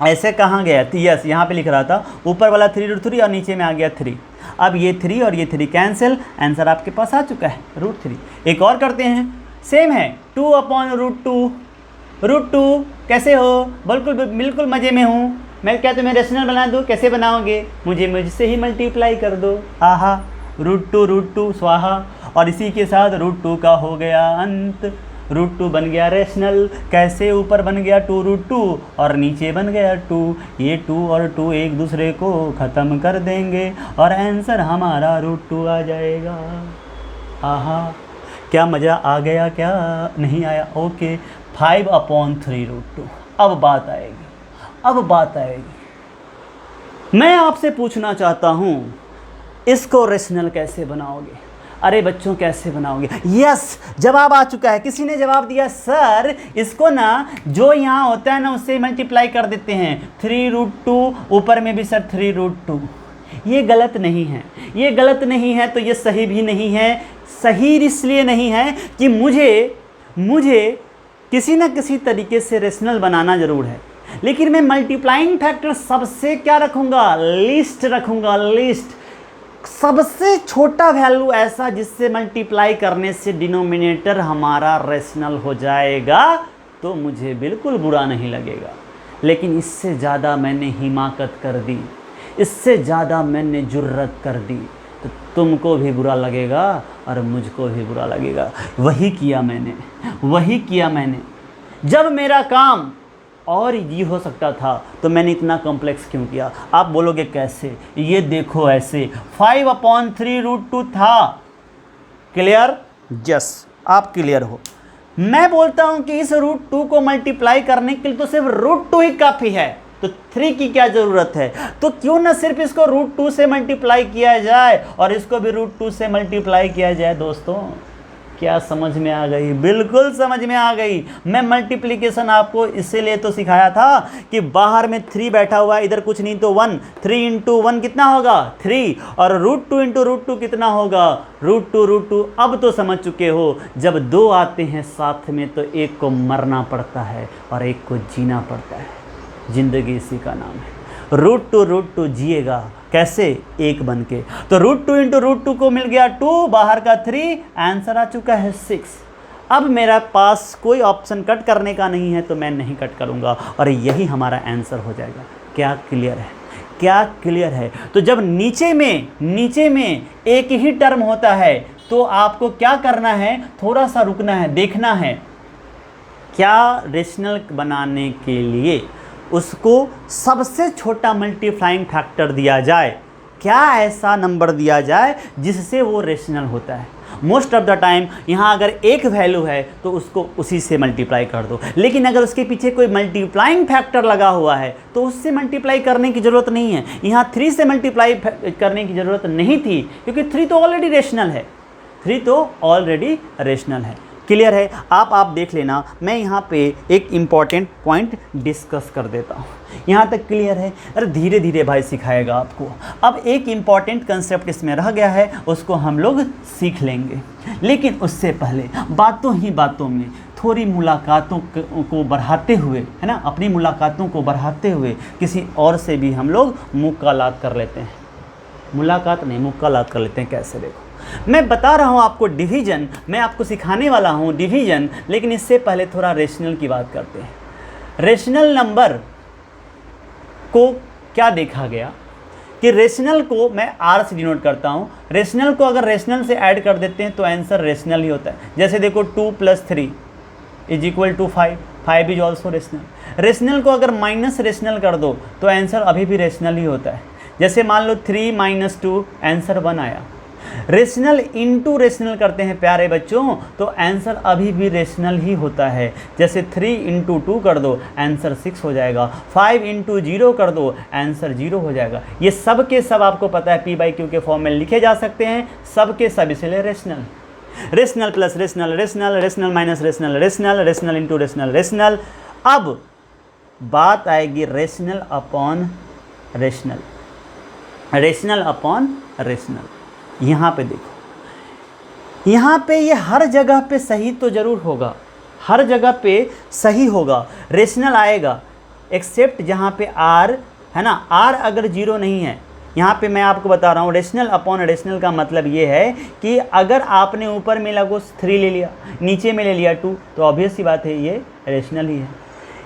ऐसे कहाँ गया, यस यहाँ पे लिख रहा था, ऊपर वाला 3√3 और नीचे में आ गया 3। अब ये 3 और ये 3 कैंसिल, आंसर आपके पास आ चुका है √3। एक और करते हैं, सेम है, 2/√2 कैसे हो, बिल्कुल मज़े में हूँ मैं। क्या तुम्हें रेशनल बना दूँ? कैसे बनाओगे? मुझसे ही मल्टीप्लाई कर दो, आहा, √2 स्वाहा, और इसी के साथ √2 का हो गया अंत, √2 बन गया रेशनल। कैसे? ऊपर बन गया 2√2 और नीचे बन गया 2। ये 2 और 2 एक दूसरे को ख़त्म कर देंगे और आंसर हमारा √2 आ जाएगा। आहा, क्या मज़ा आ गया, क्या नहीं आया? ओके, 5/3√2। अब बात आएगी, मैं आपसे पूछना चाहता हूँ, इसको रेशनल कैसे बनाओगे? अरे बच्चों कैसे बनाओगे? यस, जवाब आ चुका है। किसी ने जवाब दिया, सर इसको ना जो यहाँ होता है ना उससे मल्टीप्लाई कर देते हैं, 3√2 ऊपर में भी सर 3√2। ये गलत नहीं है, तो ये सही भी नहीं है। सही इसलिए नहीं है कि मुझे किसी न किसी तरीके से रेशनल बनाना ज़रूर है, लेकिन मैं मल्टीप्लाइंग फैक्टर सबसे क्या रखूँगा, लिस्ट रखूँगा, लिस्ट, सबसे छोटा वैल्यू ऐसा जिससे मल्टीप्लाई करने से डिनोमिनेटर हमारा रेशनल हो जाएगा, तो मुझे बिल्कुल बुरा नहीं लगेगा। लेकिन इससे ज़्यादा मैंने हिमाकत कर दी, इससे ज़्यादा मैंने जुर्रत कर दी, तो तुमको भी बुरा लगेगा और मुझको भी बुरा लगेगा। वही किया मैंने। जब मेरा काम और ये हो सकता था, तो मैंने इतना कॉम्प्लेक्स क्यों किया। आप बोलोगे कैसे, ये देखो ऐसे 5/3√2 था। क्लियर? यस, आप क्लियर हो। मैं बोलता हूं कि इस √2 को मल्टीप्लाई करने के लिए तो सिर्फ √2 ही काफ़ी है, तो 3 की क्या ज़रूरत है। तो क्यों ना सिर्फ इसको √2 से मल्टीप्लाई किया जाए और इसको भी √2 से मल्टीप्लाई किया जाए। दोस्तों क्या समझ में आ गई? बिल्कुल समझ में आ गई। मैं मल्टीप्लिकेशन आपको इसीलिए तो सिखाया था कि बाहर में 3 बैठा हुआ है, इधर कुछ नहीं तो 1, 3 × 1 कितना होगा 3, और √2 × √2 कितना होगा √2। अब तो समझ चुके हो, जब 2 आते हैं साथ में तो एक को मरना पड़ता है और एक को जीना पड़ता है। जिंदगी इसी का नाम है। √2 जिएगा कैसे, एक बन के। तो √2 × √2 को मिल गया 2, बाहर का 3, आंसर आ चुका है 6। अब मेरा पास कोई ऑप्शन कट करने का नहीं है, तो मैं नहीं कट करूंगा और यही हमारा आंसर हो जाएगा। क्या क्लियर है? क्या क्लियर है? तो जब नीचे में एक ही टर्म होता है तो आपको क्या करना है, थोड़ा सा रुकना है, देखना है क्या रेशनल बनाने के लिए उसको सबसे छोटा मल्टीप्लाइंग फैक्टर दिया जाए, क्या ऐसा नंबर दिया जाए जिससे वो रेशनल होता है। मोस्ट ऑफ द टाइम यहाँ अगर एक वैल्यू है तो उसको उसी से मल्टीप्लाई कर दो, लेकिन अगर उसके पीछे कोई मल्टीप्लाइंग फैक्टर लगा हुआ है तो उससे मल्टीप्लाई करने की ज़रूरत नहीं है। यहाँ 3 से मल्टीप्लाई करने की ज़रूरत नहीं थी, क्योंकि 3 तो ऑलरेडी रेशनल है। 3 तो ऑलरेडी रेशनल है। क्लियर है? आप देख लेना, मैं यहाँ पे एक इम्पॉर्टेंट पॉइंट डिस्कस कर देता हूँ। यहाँ तक क्लियर है? अरे धीरे धीरे भाई सिखाएगा आपको। अब एक इम्पॉर्टेंट कंसेप्ट इसमें रह गया है, उसको हम लोग सीख लेंगे, लेकिन उससे पहले बातों ही बातों में थोड़ी मुलाकातों को बढ़ाते हुए, है ना, अपनी मुलाकातों को बढ़ाते हुए किसी और से भी हम लोग मुलाकात कर लेते हैं। मुलाकात नहीं, मुलाकात कर लेते हैं। कैसे? देखो, मैं बता रहा हूँ आपको डिवीजन, मैं आपको सिखाने वाला हूँ डिवीजन, लेकिन इससे पहले थोड़ा रेशनल की बात करते हैं। रेशनल नंबर को क्या देखा गया कि रेशनल को मैं R से डिनोट करता हूँ। रेशनल को अगर रेशनल से ऐड कर देते हैं तो आंसर रेशनल ही होता है। जैसे देखो 2 + 3 = 5, 5 इज ऑल्सो रेशनल। रेशनल को अगर माइनस रेशनल कर दो तो आंसर अभी भी रेशनल ही होता है। जैसे मान लो 3 - 2 आंसर 1 आया। रेशनल इंटू रेशनल करते हैं प्यारे बच्चों तो आंसर अभी भी रेशनल ही होता है। जैसे 3 × 2 कर दो आंसर 6 हो जाएगा, 5 × 0 कर दो आंसर 0 हो जाएगा। ये सब के सब आपको पता है P/Q के फॉर्म में लिखे जा सकते हैं, सब के सब, इसलिए rational. Rational plus rational rational, rational minus rational rational, rational into rational rational. अब बात आएगी rational upon rational, rational upon rational. यहाँ पे देखो, यहाँ पे ये हर जगह पे सही तो ज़रूर होगा, हर जगह पे सही होगा, रेशनल आएगा, एक्सेप्ट जहाँ पे R है ना, R अगर 0 नहीं है। यहाँ पे मैं आपको बता रहा हूँ रेशनल अपॉन रेशनल का मतलब ये है कि अगर आपने ऊपर में लगो 3 ले लिया, नीचे में ले लिया 2, तो ऑब्वियस सी बात है ये रेशनल ही है।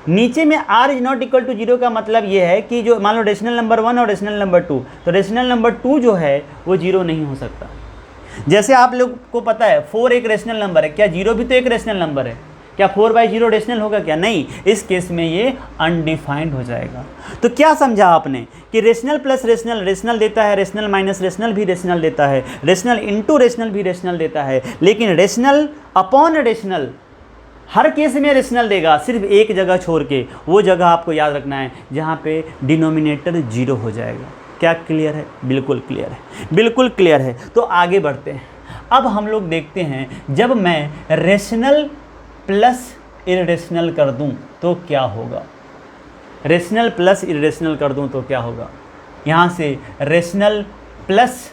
नीचे में R ≠ 0 का मतलब ये है कि जो मान लो रेशनल नंबर 1 और रेशनल नंबर 2, तो रेशनल नंबर 2 जो है वो 0 नहीं हो सकता। जैसे आप लोग को पता है 4 एक रेशनल नंबर है, क्या 0 भी तो एक रेशनल नंबर है? क्या 4/0 रेशनल होगा क्या? नहीं, इस केस में ये अनडिफाइंड हो जाएगा। तो क्या समझा आपने कि रेशनल प्लस रेशनल रेशनल देता है, रेशनल माइनस रेशनल भी रेशनल देता है, रेशनल इंटू रेशनल भी रेशनल देता है, लेकिन रेशनल अपॉन रेशनल हर केस में रेशनल देगा, सिर्फ एक जगह छोड़ के। वो जगह आपको याद रखना है जहाँ पे डिनोमिनेटर 0 हो जाएगा। क्या क्लियर है? बिल्कुल क्लियर है, बिल्कुल क्लियर है। तो आगे बढ़ते हैं। अब हम लोग देखते हैं जब मैं रेशनल प्लस इरेशनल कर दूं तो क्या होगा। रेशनल प्लस इरेशनल कर दूं तो क्या होगा। यहाँ से रेशनल प्लस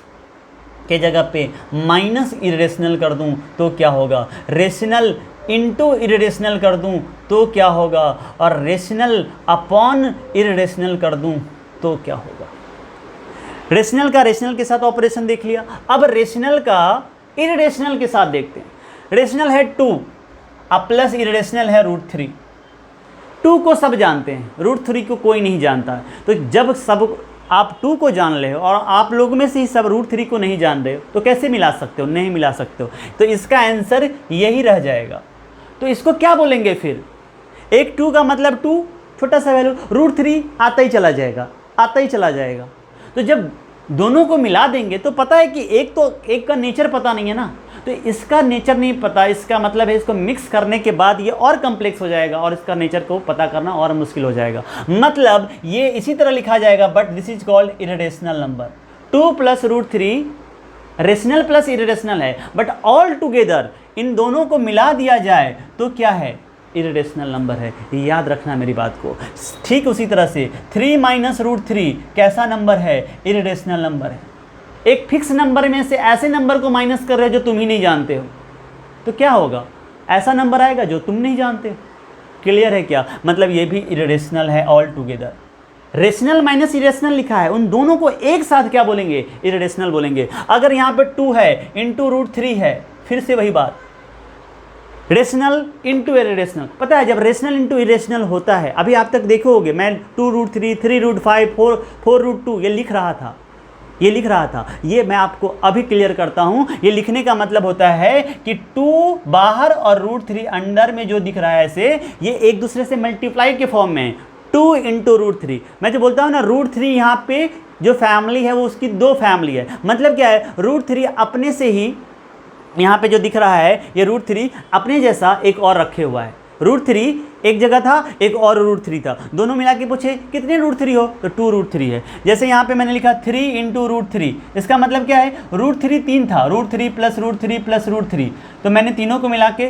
के जगह पे माइनस इरेशनल कर दूं तो क्या होगा। रेशनल इंटू इरेशनल कर दूं तो क्या होगा, और रेशनल अपॉन इरेशनल कर दूं तो क्या होगा। रेशनल का रेशनल के साथ ऑपरेशन देख लिया, अब रेशनल का इरेशनल के साथ देखते हैं। रेशनल है 2, अब प्लस इरेशनल है √3। 2 को सब जानते हैं, √3 को कोई नहीं जानता। तो जब सब आप 2 को जान ले और आप लोग में से ही सब √3 को नहीं जान रहे हो तो कैसे मिला सकते हो? नहीं मिला सकते हो। तो इसका आंसर यही रह जाएगा। तो इसको क्या बोलेंगे फिर? एक 2 का मतलब 2 छोटा सा वैल्यू, √3 आता ही चला जाएगा, आता ही चला जाएगा। तो जब दोनों को मिला देंगे तो पता है कि एक का नेचर पता नहीं है ना, तो इसका नेचर नहीं पता, इसका मतलब है इसको मिक्स करने के बाद ये और कॉम्प्लेक्स हो जाएगा और इसका नेचर को पता करना और मुश्किल हो जाएगा। मतलब ये इसी तरह लिखा जाएगा, but this is called irrational number. 2 + √3 rational plus irrational है, बट ऑल टुगेदर इन दोनों को मिला दिया जाए तो क्या है, इरेशनल नंबर है। याद रखना मेरी बात को। ठीक उसी तरह से 3 - √3 कैसा नंबर है, इरेशनल नंबर है। एक फिक्स नंबर में से ऐसे नंबर को माइनस कर रहे हो जो तुम ही नहीं जानते हो, तो क्या होगा, ऐसा नंबर आएगा जो तुम नहीं जानते हो। क्लियर है क्या, मतलब ये भी इरेशनल है all together. Rational minus irrational लिखा है, उन दोनों को एक साथ क्या बोलेंगे, इरेशनल बोलेंगे। अगर यहाँ पे 2 है इंटू √3 है, फिर से वही बात, रेशनल इंटू इरेशनल। पता है जब रेशनल इंटू इरेशनल होता है, अभी आप तक देखोगे मैं 2 √3, 3 √5, 4 √2 ये लिख रहा था, ये मैं आपको अभी क्लियर करता हूँ। ये लिखने का मतलब होता है कि 2 बाहर और √3 अंदर में जो दिख रहा है ऐसे, ये एक दूसरे से मल्टीप्लाई के फॉर्म में 2 इंटू √3। मैं जो बोलता हूँ ना √3 यहाँ पे जो फैमिली है वो उसकी 2 फैमिली है। मतलब क्या है, √3 अपने से ही यहाँ पे जो दिख रहा है ये √3 अपने जैसा एक और रखे हुआ है। √3 एक जगह था, एक और √3 था, दोनों मिला के पूछे कितने √3 हो, तो 2 √3 है। जैसे यहाँ पे मैंने लिखा 3 इंटू √3, इसका मतलब क्या है, √3 3 था, √3 + √3 + √3, तो मैंने तीनों को मिला के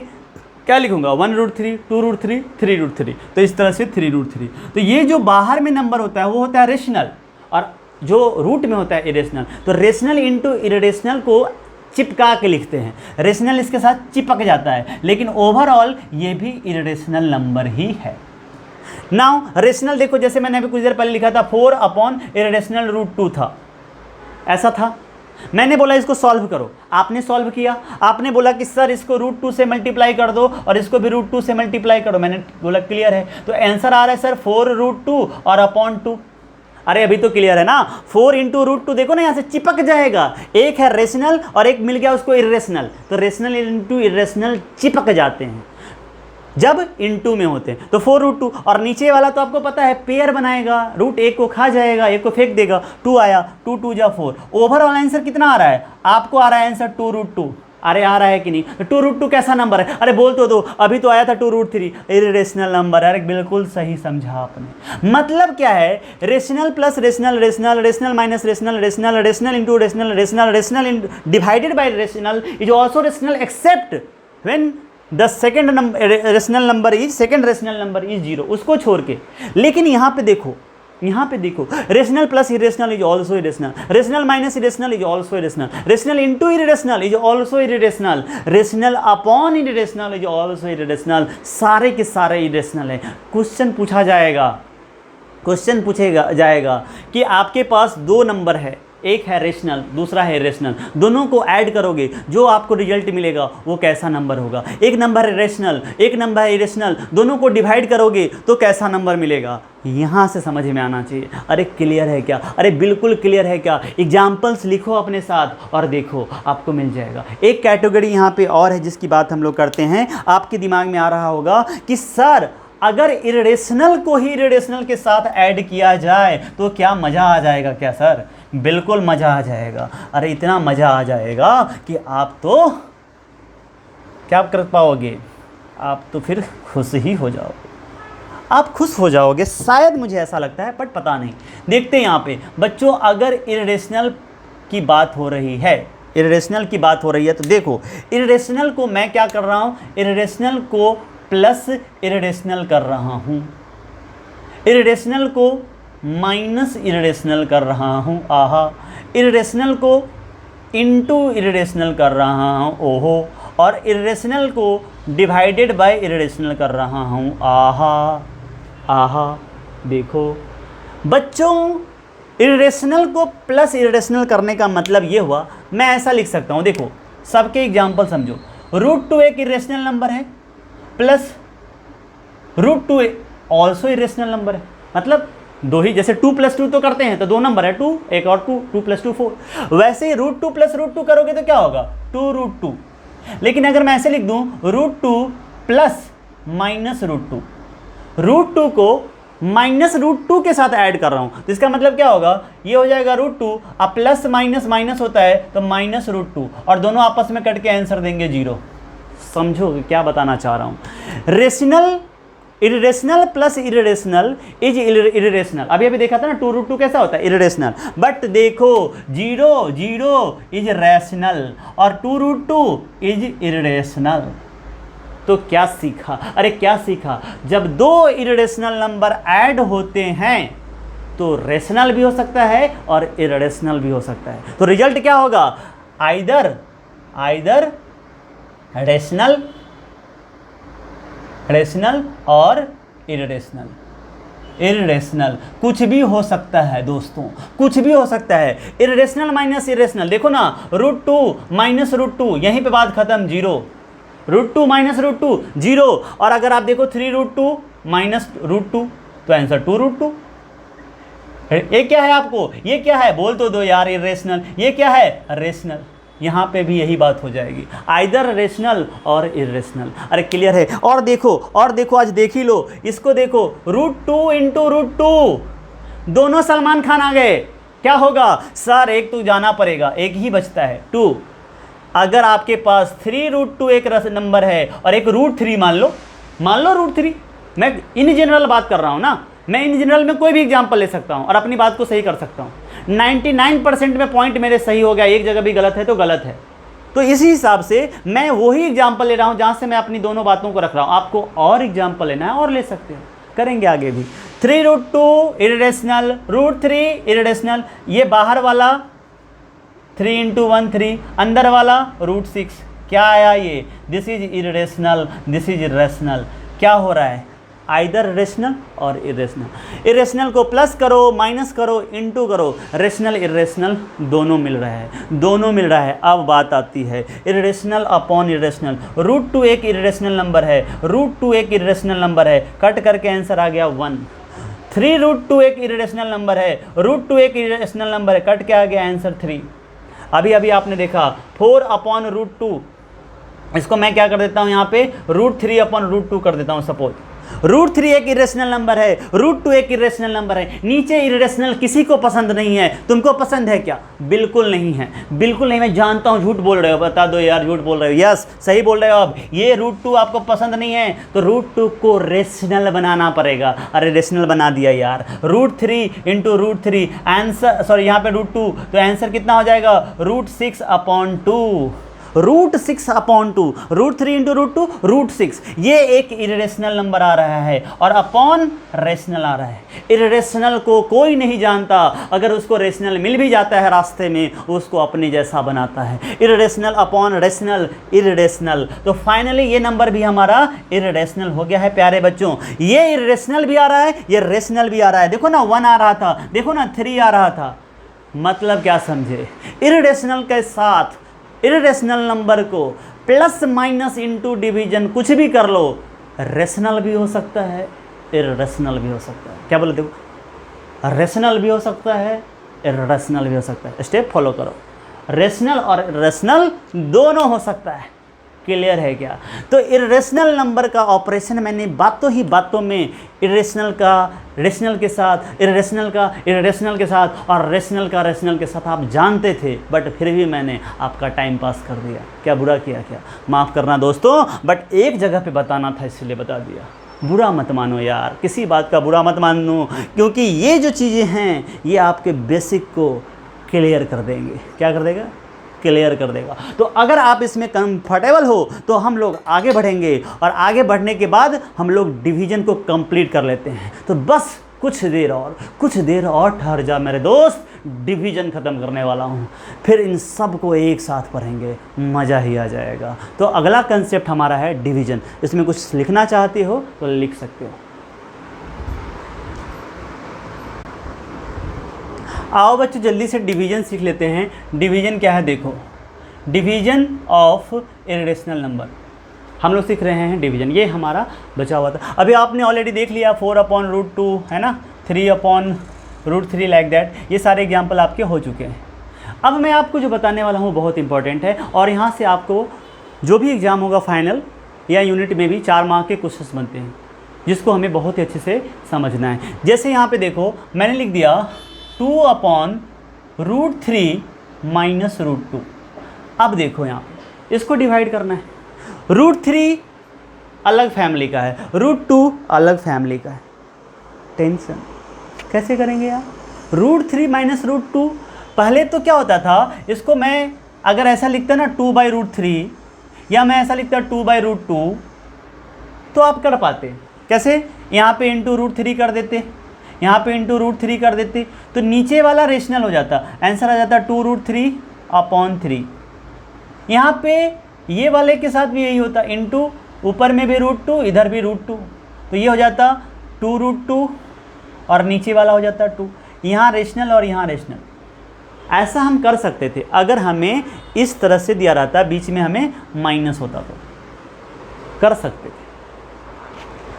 क्या लिखूंगा, 1 √3, 2 √3, 3 √3, तो इस तरह से 3 √3। तो ये जो बाहर में नंबर होता है वो होता है रेशनल, और जो रूट में होता है इरेशनल। तो रेशनल इंटू इरेशनल को चिपका के लिखते हैं, रेशनल इसके साथ चिपक जाता है, लेकिन ओवरऑल ये भी इरेशनल नंबर ही है। नाउ रेशनल देखो, जैसे मैंने अभी कुछ देर पहले लिखा था 4 इरेशनल √2 था, ऐसा था। मैंने बोला इसको सॉल्व करो, आपने सॉल्व किया, आपने बोला कि सर इसको √2 से मल्टीप्लाई कर दो और इसको भी √2 से मल्टीप्लाई करो, मैंने बोला क्लियर है, तो आंसर आ रहा है सर 4 √2 और अपॉन 2। अरे अभी तो क्लियर है ना, 4 इंटू √2 देखो ना यहाँ से चिपक जाएगा, एक है रेशनल और एक मिल गया उसको इरेशनल, तो रेशनल इंटू इरेशनल चिपक जाते हैं जब इंटू में होते हैं। तो 4 √2 और नीचे वाला तो आपको पता है पेयर बनाएगा, रूट एक को खा जाएगा, एक को फेंक देगा, 2 आया, 2 2 जा 4। ओवरऑल आंसर कितना आ रहा है, आपको आ रहा है आंसर 2 √2। अरे आ रहा है कि नहीं, तो 2 √2 कैसा नंबर है, अरे बोल तो दो, अभी तो आया था 2 √3, इरेशनल नंबर है। अरे बिल्कुल सही समझा आपने। मतलब क्या है, rational plus rational, rational rational minus rational, rational rational into rational, rational rational divided by rational is also rational except when the second rational number is 0, उसको छोड़ के। लेकिन यहाँ पे देखो rational plus irrational is also irrational, rational minus irrational is also irrational, rational into irrational is also irrational, rational upon irrational is also irrational, सारे के सारे इरेशनल है। क्वेश्चन पूछा जाएगा कि आपके पास 2 नंबर है, एक है रेशनल दूसरा है इरेशनल, दोनों को ऐड करोगे जो आपको रिजल्ट मिलेगा वो कैसा नंबर होगा। एक नंबर है रेशनल, एक नंबर है इरेशनल, दोनों को डिवाइड करोगे तो कैसा नंबर मिलेगा, यहाँ से समझ में आना चाहिए। अरे क्लियर है क्या, अरे बिल्कुल क्लियर है क्या। एग्जाम्पल्स लिखो अपने साथ और देखो आपको मिल जाएगा। एक कैटेगरी यहाँ पे और है जिसकी बात हम लोग करते हैं, आपके दिमाग में आ रहा होगा कि सर अगर इरेशनल को ही इरेशनल के साथ ऐड किया जाए तो क्या मज़ा आ जाएगा क्या सर, बिल्कुल मज़ा आ जाएगा। अरे इतना मज़ा आ जाएगा कि आप तो क्या कर पाओगे, आप तो फिर खुश ही हो जाओगे, आप खुश हो जाओगे, शायद मुझे ऐसा लगता है, बट पता नहीं। देखते हैं यहाँ पे बच्चों, अगर इरेशनल की बात हो रही है, तो देखो इरेशनल को मैं क्या कर रहा हूँ, इरेशनल को प्लस इरेशनल कर रहा हूँ, इरेशनल को माइनस इरेशनल कर रहा हूँ, आहा, इरेशनल को इंटू इरेशनल कर रहा हूँ, ओहो, और इरेशनल को डिवाइडेड बाय इरेशनल कर रहा हूँ, आहा आहा। देखो बच्चों, इरेशनल को प्लस इरेशनल करने का मतलब ये हुआ, मैं ऐसा लिख सकता हूँ, देखो सबके एग्जाम्पल समझो। √2 एक इरेशनल नंबर है, प्लस √2 ऑल्सो इरेशनल नंबर है, मतलब दो ही, जैसे 2 + 2 तो करते हैं तो 2 नंबर है, 2 एक और 2, 2 + 2 4, वैसे ही √2 + √2 करोगे तो क्या होगा, 2 √2। लेकिन अगर मैं ऐसे लिख दूं √2 प्लस माइनस √2, √2 को -√2 के साथ ऐड कर रहा हूँ, तो इसका मतलब क्या होगा, ये हो जाएगा √2, अब प्लस माइनस माइनस होता है तो -√2, और दोनों आपस में कट के आंसर देंगे 0। समझो क्या बताना चाह रहा हूँ। Rational irrational plus irrational is irrational. अभी देखा था ना 2√2 कैसा होता है, इरेशनल। बट देखो 0 इज रैशनल और 2√2 इज इरेशनल। तो क्या सीखा, अरे क्या सीखा, जब दो इरेशनल नंबर ऐड होते हैं तो रेशनल भी हो सकता है और इरेशनल भी हो सकता है। तो रिजल्ट क्या होगा, आइदर रेशनल और इरेशनल कुछ भी हो सकता है दोस्तों, कुछ भी हो सकता है। इरेशनल माइनस इरेशनल, देखो ना, √2 माइनस √2, यहीं पे बात खत्म, 0। √2 माइनस √2 0, और अगर आप देखो 3√2 माइनस √2 तो आंसर 2√2। ये क्या है आपको, ये क्या है, बोल तो दो यार, इरेशनल, ये क्या है, रेशनल। यहाँ पे भी यही बात हो जाएगी, आइदर रेशनल और इरेशनल। अरे क्लियर है। और देखो आज देख ही लो, इसको देखो, √2 इंटू √2, दोनों सलमान खान आ गए। क्या होगा सर, एक तो जाना पड़ेगा, एक ही बचता है 2। अगर आपके पास 3√2 एक नंबर है और एक √3 मान लो √3, मैं इन जनरल बात कर रहा हूँ ना, मैं इन जनरल में कोई भी एग्जाम्पल ले सकता हूँ और अपनी बात को सही कर सकता हूँ। 99% में पॉइंट मेरे सही हो गया, एक जगह भी गलत है तो गलत है। तो इसी हिसाब से मैं वही एग्जाम्पल ले रहा हूँ जहाँ से मैं अपनी दोनों बातों को रख रहा हूँ। आपको और एग्जाम्पल लेना है और ले सकते हो, करेंगे आगे भी। 3√2 इरेशनल, √3 इरेशनल, ये बाहर वाला 3 इंटू 1 3, अंदर वाला √6, क्या आया ये, this is irrational, this is rational. क्या हो रहा है, आइदर रेशनल और इरेशनल। इरेशनल को प्लस करो, माइनस करो, इंटू करो, रेशनल इरेशनल दोनों मिल रहा है। अब बात आती है इरेशनल अपॉन इरेशनल। √2 एक इरेशनल नंबर है, √2 एक इरेशनल नंबर है, कट करके आंसर आ गया 1। 3√2 एक इरेशनल नंबर है, √2 एक इरेशनल नंबर है, कट के आ गया आंसर 3। अभी आपने देखा 4 अपॉन √2, इसको मैं क्या कर देता हूँ यहाँ पे, √3 अपॉन √2 कर देता हूँ। सपोज √3 एक इरेशनल नंबर है, √2 एक इरेशनल नंबर है, नीचे इरेशनल किसी को पसंद नहीं है। तुमको पसंद है क्या, बिल्कुल नहीं है, बिल्कुल नहीं। मैं जानता हूँ झूठ बोल रहे हो, बता दो यार झूठ बोल रहे हो, यस सही बोल रहे हो। अब ये √2 आपको पसंद नहीं है तो √2 को रेशनल बनाना पड़ेगा। अरे रेशनल बना दिया यार, √3 इंटू √3 आंसर, सॉरी यहाँ पे √2, तो आंसर कितना हो जाएगा, √6 अपॉन 2, √6 अपॉन 2, √3 इंटू √2 √6। ये एक इरेशनल नंबर आ रहा है और अपॉन रेशनल आ रहा है। इरेशनल को कोई नहीं जानता, अगर उसको रेशनल मिल भी जाता है रास्ते में, उसको अपने जैसा बनाता है। Irrational upon rational, irrational. तो फाइनली ये नंबर भी हमारा इरेशनल हो गया है प्यारे बच्चों। ये इरेशनल भी आ रहा है, ये रेशनल भी आ रहा है। देखो ना 1 आ रहा था, देखो ना 3 आ रहा था। मतलब क्या समझे, इरेशनल के साथ इरेशनल नंबर को प्लस माइनस इंटू डिवीजन कुछ भी कर लो, रेशनल भी हो सकता है, इरेशनल भी हो सकता है। क्या बोले, देखो रेशनल भी हो सकता है, इरेशनल भी हो सकता है। स्टेप फॉलो करो, रेशनल और इरेशनल दोनों हो सकता है। क्लियर है क्या। तो इरेशनल नंबर का ऑपरेशन मैंने बातों ही बातों में इरेशनल का रेशनल के साथ, इरेशनल का इरेशनल के साथ और रेशनल का रेशनल के साथ आप जानते थे, बट फिर भी मैंने आपका टाइम पास कर दिया। क्या बुरा किया क्या, माफ़ करना दोस्तों, बट एक जगह पे बताना था इसलिए बता दिया। बुरा मत मानो यार, किसी बात का बुरा मत मानो, क्योंकि ये जो चीज़ें हैं ये आपके बेसिक को क्लियर कर देंगे। क्या कर देगा, क्लियर कर देगा। तो अगर आप इसमें कंफर्टेबल हो तो हम लोग आगे बढ़ेंगे, और आगे बढ़ने के बाद हम लोग डिवीजन को कंप्लीट कर लेते हैं। तो बस कुछ देर और ठहर जा मेरे दोस्त, डिवीजन ख़त्म करने वाला हूँ, फिर इन सब को एक साथ पढ़ेंगे, मज़ा ही आ जाएगा। तो अगला कंसेप्ट हमारा है डिवीजन। इसमें कुछ लिखना चाहते हो तो लिख सकते हो। आओ बच्चों जल्दी से डिवीजन सीख लेते हैं। डिवीजन क्या है, देखो डिवीजन ऑफ इरेशनल नंबर हम लोग सीख रहे हैं। डिवीजन ये हमारा बचा हुआ था। अभी आपने ऑलरेडी देख लिया 4 अपॉन √2 है ना, 3 अपॉन √3 लाइक दैट। ये सारे एग्जाम्पल आपके हो चुके हैं। अब मैं आपको जो बताने वाला हूँ बहुत इंपॉर्टेंट है, और यहाँ से आपको जो भी एग्ज़ाम होगा फाइनल या यूनिट में भी 4 मार्क के क्वेश्चंस बनते हैं। जिसको हमें बहुत ही अच्छे से समझना है। जैसे यहाँ पे देखो मैंने लिख दिया 2/√3 माइनस √2। अब देखो यहाँ पे इसको डिवाइड करना है। √3 अलग फैमिली का है, √2 अलग फैमिली का है। टेंशन कैसे करेंगे यार? √3 माइनस √2, पहले तो क्या होता था, इसको मैं अगर ऐसा लिखता ना 2/√3 या मैं ऐसा लिखता 2/√2 तो आप कर पाते। कैसे? यहाँ पे इंटू √3 कर देते, यहाँ पे इंटू √3 कर देते, तो नीचे वाला रेशनल हो जाता, आंसर आ जाता 2√3/3। यहाँ पे ये वाले के साथ भी यही होता, इंटू ऊपर में भी √2 इधर भी √2, तो ये हो जाता 2√2 और नीचे वाला हो जाता 2। यहाँ रेशनल और यहाँ रेशनल। ऐसा हम कर सकते थे अगर हमें इस तरह से दिया रहता, बीच में हमें माइनस होता तो कर सकते थे।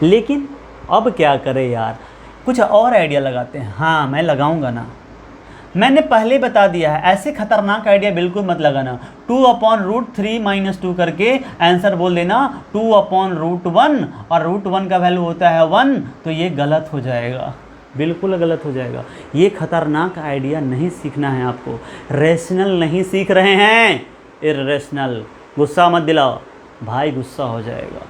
लेकिन अब क्या करें यार, कुछ और आइडिया लगाते हैं। हाँ मैं लगाऊंगा ना, मैंने पहले बता दिया है, ऐसे खतरनाक आइडिया बिल्कुल मत लगाना। 2/√3 माइनस 2 करके आंसर बोल देना 2/√1 और √1 का वैल्यू होता है 1, तो ये गलत हो जाएगा, बिल्कुल गलत हो जाएगा। ये खतरनाक आइडिया नहीं सीखना है आपको, रेशनल नहीं सीख रहे हैं, इर्रेशनल। गुस्सा मत दिलाओ भाई, गुस्सा हो जाएगा।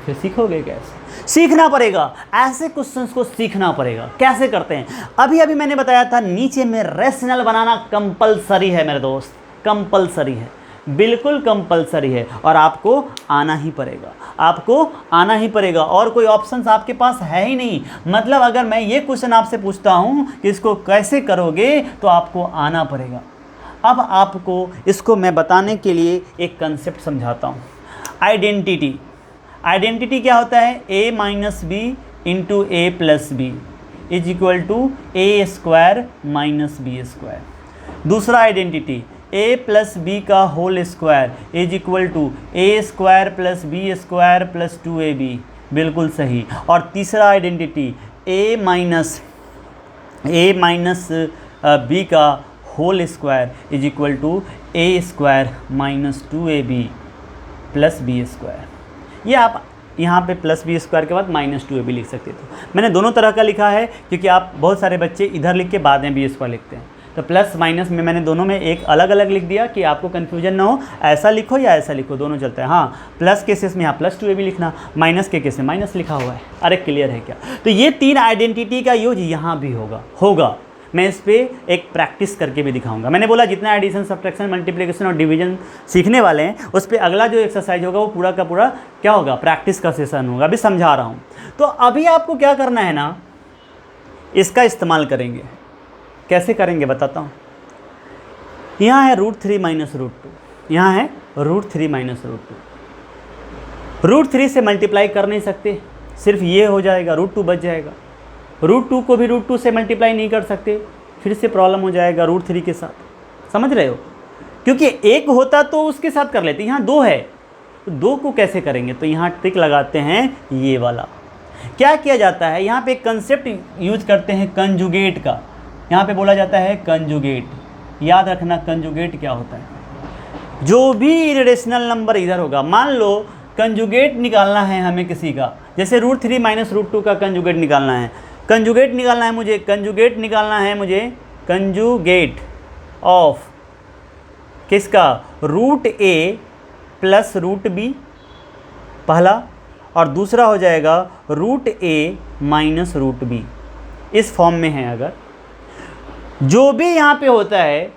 फिर सीखोगे कैसे? सीखना पड़ेगा, ऐसे क्वेश्चंस को सीखना पड़ेगा। कैसे करते हैं? अभी अभी मैंने बताया था, नीचे में रेशनल बनाना कंपलसरी है मेरे दोस्त, कंपलसरी है, बिल्कुल कंपलसरी है, और आपको आना ही पड़ेगा, आपको आना ही पड़ेगा। और कोई ऑप्शंस आपके पास है ही नहीं। मतलब अगर मैं ये क्वेश्चन आपसे पूछता हूँ कि इसको कैसे करोगे, तो आपको आना पड़ेगा। अब आपको इसको मैं बताने के लिए एक कंसेप्ट समझाता हूँ, आइडेंटिटी। आइडेंटिटी क्या होता है? a minus b into a plus b is equal to a square minus b square. दूसरा आइडेंटिटी a प्लस बी का whole square is equal to a square plus b square plus 2ab, बिल्कुल सही। और तीसरा आइडेंटिटी a माइनस बी का whole square is equal to a square minus 2ab plus b square. ये आप यहाँ पे प्लस बी स्क्वायर के बाद माइनस 2ab लिख सकते थे। मैंने दोनों तरह का लिखा है क्योंकि आप बहुत सारे बच्चे इधर लिख के बाद में बी स्क्वायर लिखते हैं, तो प्लस माइनस में मैंने दोनों में एक अलग अलग लिख दिया कि आपको कन्फ्यूजन ना हो। ऐसा लिखो या ऐसा लिखो, दोनों चलता है। हाँ, प्लस केसेस में यहाँ प्लस 2ab लिखना, माइनस के केस में माइनस लिखा हुआ है। अरे क्लियर है क्या? तो ये 3 आइडेंटिटी का यूज यहाँ भी होगा। मैं इस पर एक प्रैक्टिस करके भी दिखाऊंगा। मैंने बोला जितना एडिशन, सब्ट्रैक्शन, मल्टीप्लिकेशन और डिवीजन सीखने वाले हैं, उस पर अगला जो एक्सरसाइज होगा वो पूरा का पूरा क्या होगा? प्रैक्टिस का सेशन होगा। अभी समझा रहा हूँ। तो अभी आपको क्या करना है ना, इसका इस्तेमाल करेंगे। कैसे करेंगे बताता हूँ। यहाँ है √3 माइनस √2, यहाँ है √3 माइनस √2। √3 से मल्टीप्लाई कर नहीं सकते, सिर्फ ये हो जाएगा, √2 बच जाएगा। √2 को भी √2 से मल्टीप्लाई नहीं कर सकते, फिर से प्रॉब्लम हो जाएगा √3 के साथ। समझ रहे हो? क्योंकि एक होता तो उसके साथ कर लेते, यहाँ 2 है, तो 2 को कैसे करेंगे? तो यहाँ ट्रिक लगाते हैं ये वाला। क्या किया जाता है, यहाँ पे एक कंसेप्ट यूज करते हैं कंजुगेट का। यहाँ पे बोला जाता है कंजुगेट। याद रखना कंजुगेट क्या होता है। जो भी इरेशनल नंबर इधर होगा, मान लो कंजुगेट निकालना है हमें किसी का, जैसे √3 माइनस √2 का कंजुगेट निकालना है। कंजुगेट निकालना है मुझे, कंजुगेट ऑफ किसका? √a प्लस √b पहला, और दूसरा हो जाएगा √a माइनस √b। इस फॉर्म में है। अगर जो भी यहाँ पे होता है,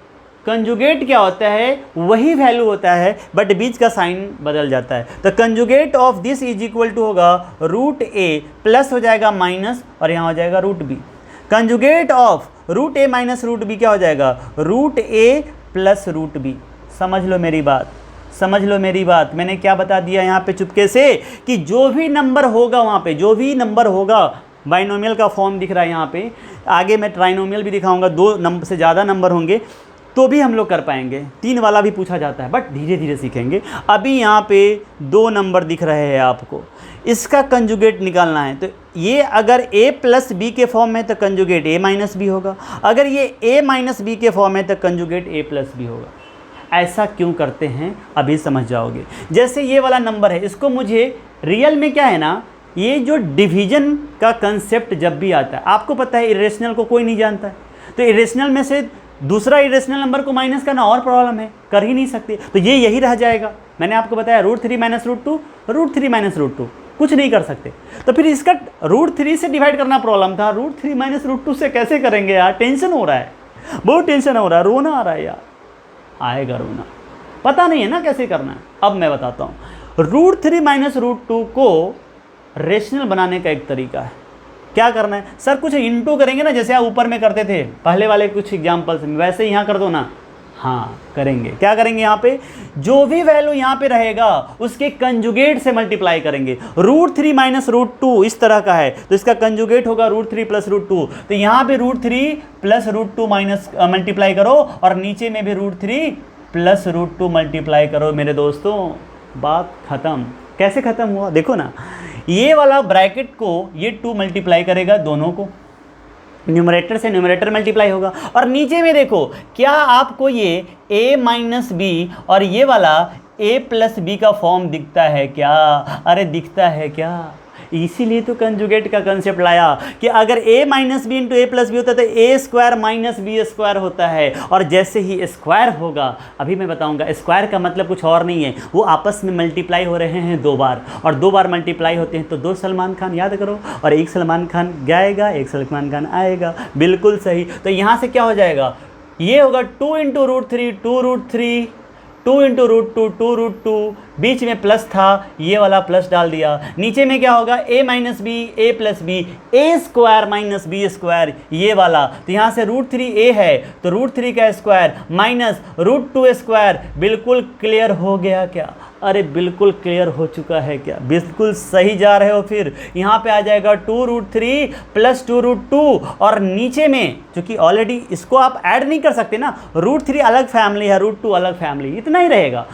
कंजुगेट क्या होता है? वही वैल्यू होता है, बट बीच का साइन बदल जाता है। तो conjugate of this is equal to होगा √a प्लस हो जाएगा माइनस, और यहाँ हो जाएगा √b। Conjugate of √a minus √b क्या हो जाएगा? √a plus √b। समझ लो मेरी बात, मैंने क्या बता दिया यहाँ पे चुपके से, कि जो भी नंबर होगा वहाँ पे, जो भी नंबर होगा, बाइनोमियल का फॉर्म दिख रहा है यहाँ पे, आगे मैं ट्राइनोमियल भी दिखाऊंगा। 2 नंबर से ज़्यादा नंबर होंगे तो भी हम लोग कर पाएंगे। 3 वाला भी पूछा जाता है, बट धीरे धीरे सीखेंगे। अभी यहाँ पे 2 नंबर दिख रहे हैं आपको, इसका कंजुगेट निकालना है। तो ये अगर a प्लस बी के फॉर्म में तो कंजुगेट a माइनस बी होगा, अगर ये a माइनस बी के फॉर्म में तो कंजुगेट a प्लस बी होगा। ऐसा क्यों करते हैं अभी समझ जाओगे। जैसे ये वाला नंबर है, इसको मुझे रियल में क्या है ना, ये जो डिवीजन का कंसेप्ट जब भी आता है, आपको पता है इरेशनल को कोई नहीं जानता है, तो इरेशनल में से दूसरा इरेशनल नंबर को माइनस करना और प्रॉब्लम है, कर ही नहीं सकते, तो ये यही रह जाएगा। मैंने आपको बताया √3 - √2, √3 - √2, कुछ नहीं कर सकते। तो फिर इसका √3 से डिवाइड करना प्रॉब्लम था, √3 - √2 से कैसे करेंगे यार? टेंशन हो रहा है, बहुत टेंशन हो रहा है, रोना आ रहा है यार, आएगा रोना, पता नहीं है ना कैसे करना है। अब मैं बताता हूँ, √3 - √2 को रेशनल बनाने का एक तरीका है। क्या करना है सर? कुछ इंटू करेंगे ना, जैसे आप ऊपर में करते थे पहले वाले कुछ एग्जाम्पल्स में, वैसे यहाँ कर दो ना। हाँ करेंगे, क्या करेंगे? यहाँ पे जो भी वैल्यू यहाँ पे रहेगा उसके कंजुगेट से मल्टीप्लाई करेंगे। √3 - √2 इस तरह का है, तो इसका कंजुगेट होगा √3 + √2, तो यहाँ पे √3 + √2 माइनस मल्टीप्लाई करो, और नीचे में भी √3 + √2 मल्टीप्लाई करो। मेरे दोस्तों बात खत्म। कैसे खत्म हुआ देखो ना, ये वाला ब्रैकेट को ये 2 मल्टीप्लाई करेगा, दोनों को न्यूमरेटर से न्यूमरेटर मल्टीप्लाई होगा, और नीचे में देखो क्या आपको ये a - b और ये वाला a + b का फॉर्म दिखता है क्या? अरे दिखता है क्या? इसीलिए तो कंजुगेट का कंसेप्ट लाया कि अगर a - b × a + b होता है तो a² - b² होता है, और जैसे ही स्क्वायर होगा, अभी मैं बताऊंगा, स्क्वायर का मतलब कुछ और नहीं है, वो आपस में मल्टीप्लाई हो रहे हैं 2 बार, और 2 बार मल्टीप्लाई होते हैं तो 2 सलमान खान याद करो, और 1 सलमान खान जाएगा, 1 सलमान खान आएगा, बिल्कुल सही। तो यहाँ से क्या हो जाएगा? ये होगा 2 × √3, 2√3, 2 × √2, 2√2, बीच में प्लस था, ये वाला प्लस डाल दिया। नीचे में क्या होगा? a - b, a + b, a² - b², ये वाला। तो यहाँ से √3a है तो √3 का स्क्वायर माइनस √2² बिल्कुल क्लियर हो गया क्या? अरे बिल्कुल क्लियर हो चुका है क्या? बिल्कुल सही जा रहे हो। फिर यहाँ पे आ जाएगा 2√3 + 2√2, और नीचे में चूंकि ऑलरेडी इसको आप ऐड नहीं कर सकते ना, √3 अलग फैमिली है, √2 अलग फैमिली, इतना ही रहेगा।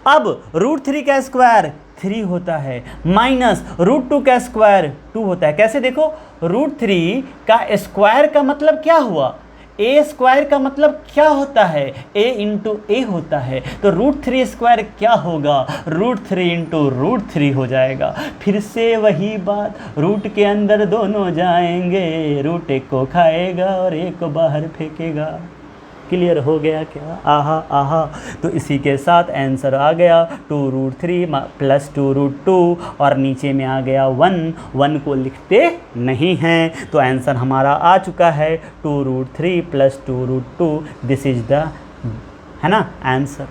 अब √3 का स्क्वायर 3 होता है, माइनस √2 का स्क्वायर 2 होता है। कैसे देखो, √3 का स्क्वायर का मतलब क्या हुआ? a² का मतलब क्या होता है? a × a होता है, तो √3² क्या होगा? √3 × √3 हो जाएगा। फिर से वही बात, रूट के अंदर दोनों जाएंगे, रूट एक को खाएगा और एक को बाहर फेंकेगा। क्लियर हो गया क्या? आहा आहा। तो इसी के साथ आंसर आ गया 2√3 + 2√2, और नीचे में आ गया 1 को लिखते नहीं हैं, तो आंसर हमारा आ चुका है 2√3 + 2√2। दिस इज द, है ना, आंसर।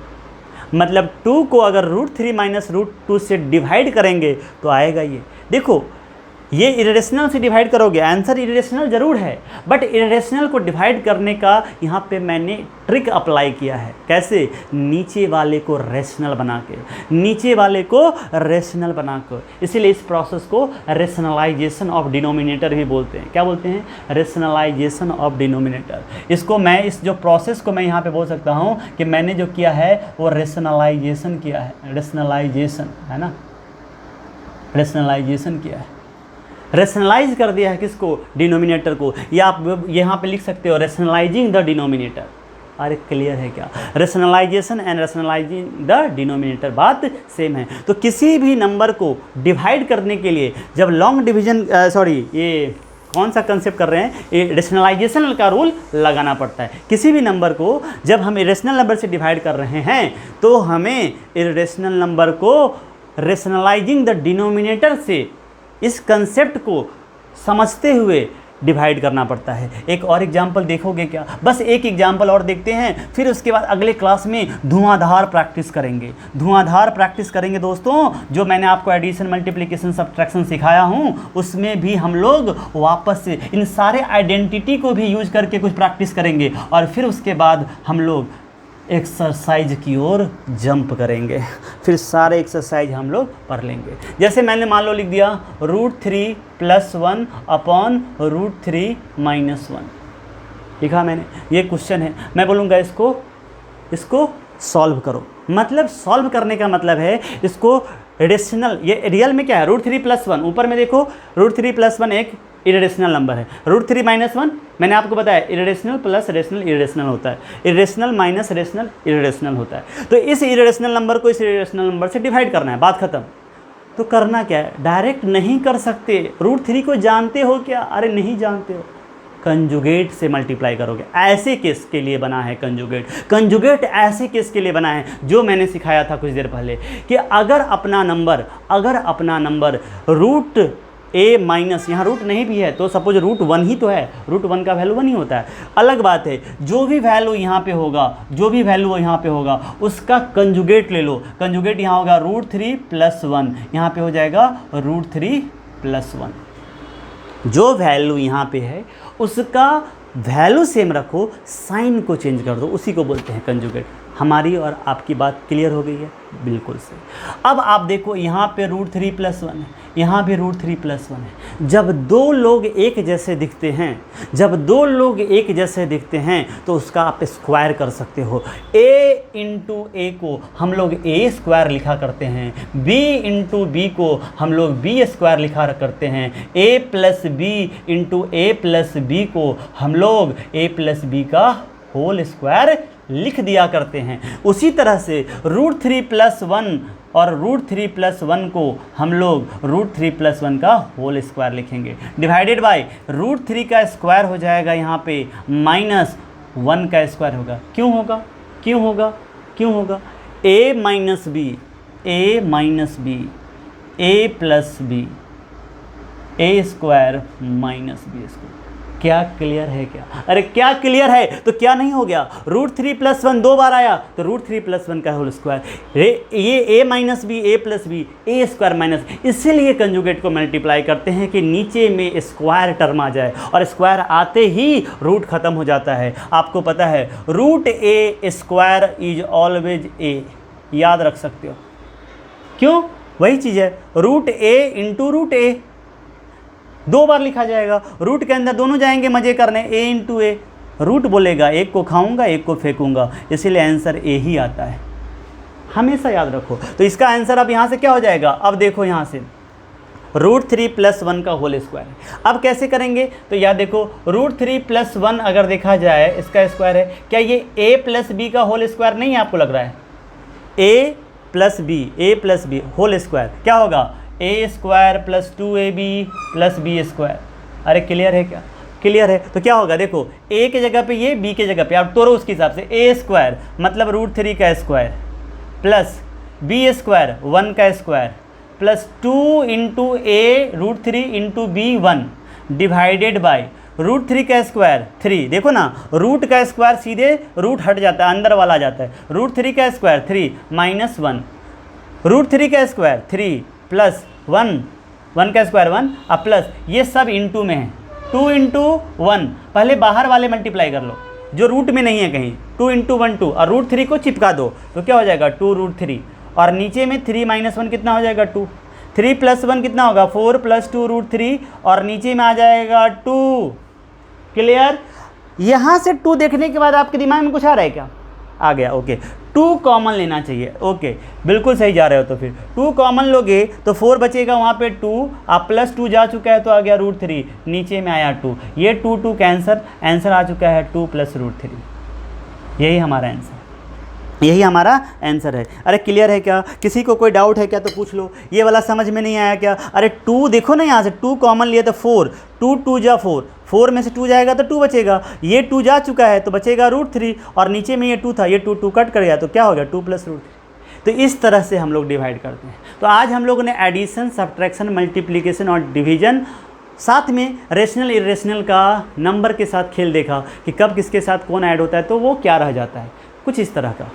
मतलब 2 को अगर √3 - √2 से डिवाइड करेंगे तो आएगा ये। देखो ये इरेशनल से डिवाइड करोगे, आंसर इरेशनल ज़रूर है, बट इरेशनल को डिवाइड करने का यहाँ पे मैंने ट्रिक अप्लाई किया है। कैसे? नीचे वाले को रेशनल बना के, नीचे वाले को रेशनल बना कर, इसीलिए इस प्रोसेस को रेशनलाइजेशन ऑफ डिनोमिनेटर भी बोलते हैं। क्या बोलते हैं? Rationalisation of denominator. इसको मैं, इस जो प्रोसेस को मैं यहाँ पे बोल सकता हूँ कि मैंने जो किया है वो रेशनलाइजेशन किया है, रेशनलाइजेशन, है ना, रेशनलाइजेशन किया है, रेशनलाइज कर दिया है। किसको? डिनोमिनेटर को। या आप यहाँ पे लिख सकते हो रेशनलाइजिंग द डिनोमिनेटर। अरे क्लियर है क्या? Rationalisation and rationalising the denominator बात सेम है। तो किसी भी नंबर को डिवाइड करने के लिए जब लॉन्ग डिवीजन, ये कौन सा कंसेप्ट कर रहे हैं, ये रेशनलाइजेशन का रूल लगाना पड़ता है। किसी भी नंबर को जब हम इरेशनल नंबर से डिवाइड कर रहे हैं तो हमें इरेशनल नंबर को रेशनलाइजिंग द डिनोमिनेटर से इस कंसेप्ट को समझते हुए डिवाइड करना पड़ता है। एक और एग्जाम्पल देखोगे क्या? बस एक एग्जाम्पल और देखते हैं, फिर उसके बाद अगले क्लास में धुआंधार प्रैक्टिस करेंगे। धुआंधार प्रैक्टिस करेंगे दोस्तों। जो मैंने आपको एडिशन, मल्टीप्लिकेशन, सब्ट्रैक्शन सिखाया हूँ उसमें भी हम लोग वापस से इन सारे आइडेंटिटी को भी यूज करके कुछ प्रैक्टिस करेंगे, और फिर उसके बाद हम लोग एक्सरसाइज की ओर जंप करेंगे। फिर सारे एक्सरसाइज हम लोग पढ़ लेंगे। जैसे मैंने मान लो लिख दिया √3 + 1 / √3 - 1 लिखा मैंने। ये क्वेश्चन है, मैं बोलूँगा इसको सॉल्व करो। मतलब सॉल्व करने का मतलब है इसको रेशनल, ये रियल में क्या है? √3 + 1, ऊपर में देखो √3 + 1 एक इरेशनल नंबर है। √3 - 1 मैंने आपको बताया इरेशनल प्लस रेशनल इरेशनल होता है, इरेशनल माइनस रेशनल इरेशनल होता है। तो इस इरेशनल नंबर को इस इरेशनल नंबर से डिवाइड करना है, बात खत्म। तो करना क्या है, डायरेक्ट नहीं कर सकते। √3 को जानते हो क्या? अरे नहीं जानते हो, कंजुगेट से मल्टीप्लाई करोगे। ऐसे केस के लिए बना है कंजुगेट। कंजुगेट ऐसे केस के लिए बना है जो मैंने सिखाया था कुछ देर पहले कि अगर अपना नंबर रूट ए माइनस, यहाँ रूट नहीं भी है तो सपोज √1 ही तो है, √1 का वैल्यू 1 ही होता है। अलग बात है, जो भी वैल्यू यहाँ पे होगा उसका कंजुगेट ले लो। कंजुगेट यहाँ होगा √3 + 1, यहाँ पे हो जाएगा √3 + 1। जो वैल्यू यहाँ पे है उसका वैल्यू सेम रखो, साइन को चेंज कर दो, उसी को बोलते हैं कंजुगेट। हमारी और आपकी बात क्लियर हो गई है? बिल्कुल सही। अब आप देखो यहाँ पे √3 + 1 है, यहाँ भी √3 + 1 है। जब दो लोग एक जैसे दिखते हैं तो उसका आप स्क्वायर कर सकते हो। a × a को हम लोग a² लिखा करते हैं, b × b को हम लोग b² लिखा करते हैं, a + b × a + b को हम लोग a + b का होल स्क्वायर लिख दिया करते हैं। उसी तरह से √3 + 1 और √3 + 1 को हम लोग √3 + 1 का होल स्क्वायर लिखेंगे, डिवाइडेड बाय √3 का स्क्वायर हो जाएगा यहाँ पे -1 का स्क्वायर होगा। क्यों होगा? a - b a + b a² - b²। क्या क्लियर है क्या? अरे क्या क्लियर है? तो क्या नहीं हो गया, √3 + 1 2 बार आया तो √3 + 1 का होल स्क्वायर। ये a - b a + b a² minus, इसीलिए कंजुगेट को मल्टीप्लाई करते हैं कि नीचे में स्क्वायर टर्म आ जाए, और स्क्वायर आते ही रूट खत्म हो जाता है। आपको पता है √a² इज ऑलवेज a, याद रख सकते हो। क्यों? वही चीज़ है, √a × √a 2 बार लिखा जाएगा, रूट के अंदर दोनों जाएंगे मजे करने, a × a। रूट बोलेगा एक को खाऊंगा एक को फेंकूंगा, इसीलिए आंसर a ही आता है, हमेशा याद रखो। तो इसका आंसर अब यहाँ से क्या हो जाएगा? अब देखो यहाँ से √3 + 1 का होल स्क्वायर। अब कैसे करेंगे? तो याद देखो, √3 + 1 अगर देखा जाए इसका स्क्वायर है, क्या ये a + b का होल स्क्वायर नहीं है? आपको लग रहा है a + b होल स्क्वायर क्या होगा? a² + 2ab + b²। अरे क्लियर है क्या? क्लियर है। तो क्या होगा? देखो a के जगह पे ये, b के जगह पे आप तोड़ो उसके हिसाब से, a² मतलब √3 का स्क्वायर प्लस b² 1 का square plus 2 × a √3 × b 1 divided by √3 का स्क्वायर 3। देखो ना, रूट का स्क्वायर सीधे रूट हट जाता है, अंदर वाला आ जाता है। √3 का स्क्वायर 3 -1, √3 का स्क्वायर 3 + 1 का स्क्वायर 1 अब प्लस ये सब इंटू में है 2 × 1। पहले बाहर वाले मल्टीप्लाई कर लो जो रूट में नहीं है कहीं, 2 × 1 2 और √3 को चिपका दो तो क्या हो जाएगा 2√3, और नीचे में 3 - 1 कितना हो जाएगा 2, 3 + 1 कितना होगा 4 + 2 √3 और नीचे में आ जाएगा 2। क्लियर? यहाँ से 2 देखने के बाद आपके दिमाग में कुछ आ रहा है क्या? आ गया, ओके। 2 कॉमन लेना चाहिए, ओके बिल्कुल सही जा रहे हो। तो फिर 2 कॉमन लोगे तो 4 बचेगा वहाँ पे 2, आप +2 जा चुका है तो आ गया √3, नीचे में आया 2, ये 2 कैंसर, आंसर आ चुका है 2 + √3। यही हमारा आंसर है। अरे क्लियर है क्या? किसी को कोई डाउट है क्या तो पूछ लो। ये वाला समझ में नहीं आया क्या? अरे 2 देखो ना, यहाँ से 2 कॉमन लिए तो 4, 2 × 2 = 4, 4 में से 2 जाएगा तो 2 बचेगा, ये 2 जा चुका है तो बचेगा √3 और नीचे में ये 2 था, ये 2 कट कर गया तो क्या हो गया 2 + √3। तो इस तरह से हम लोग डिवाइड करते हैं। तो आज हम लोगों ने एडिशन, सब्ट्रैक्शन, मल्टीप्लिकेशन और डिवीजन, साथ में रेशनल इरेशनल का नंबर के साथ खेल देखा कि कब किसके साथ कौन ऐड होता है तो वो क्या रह जाता है, कुछ इस तरह का।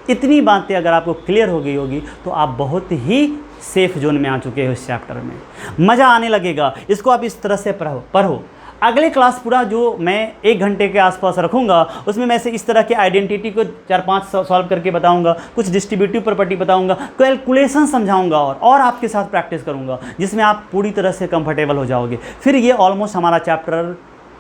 इतनी बातें अगर आपको क्लियर हो गई होगी तो आप बहुत ही सेफ जोन में आ चुके हो इस चैप्टर में, मज़ा आने लगेगा। इसको आप इस तरह से पढ़ो। अगले क्लास पूरा जो मैं 1 घंटे के आसपास रखूँगा उसमें मैं से इस तरह के आइडेंटिटी को 4-5 सॉल्व करके बताऊँगा, कुछ डिस्ट्रीब्यूटिव प्रॉपर्टी बताऊँगा, कैलकुलेशन समझाऊँगा और आपके साथ प्रैक्टिस करूँगा जिसमें आप पूरी तरह से कंफर्टेबल हो जाओगे। फिर ये ऑलमोस्ट हमारा चैप्टर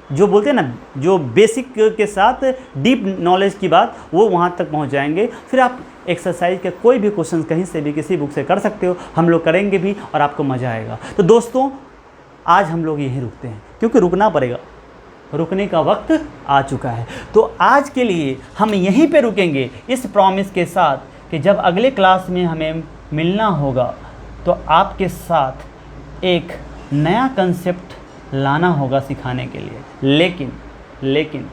जो बोलते हैं ना, जो बेसिक के साथ डीप नॉलेज की बात, वो वहाँ तक पहुँच जाएंगे। फिर आप एक्सरसाइज के कोई भी क्वेश्चन कहीं से भी किसी बुक से कर सकते हो, हम लोग करेंगे भी और आपको मज़ा आएगा। तो दोस्तों आज हम लोग यहीं रुकते हैं क्योंकि रुकना पड़ेगा, रुकने का वक्त आ चुका है। तो आज के लिए हम यहीं पे रुकेंगे इस प्रॉमिस के साथ कि जब अगले क्लास में हमें मिलना होगा तो आपके साथ एक नया कंसेप्ट लाना होगा सिखाने के लिए। लेकिन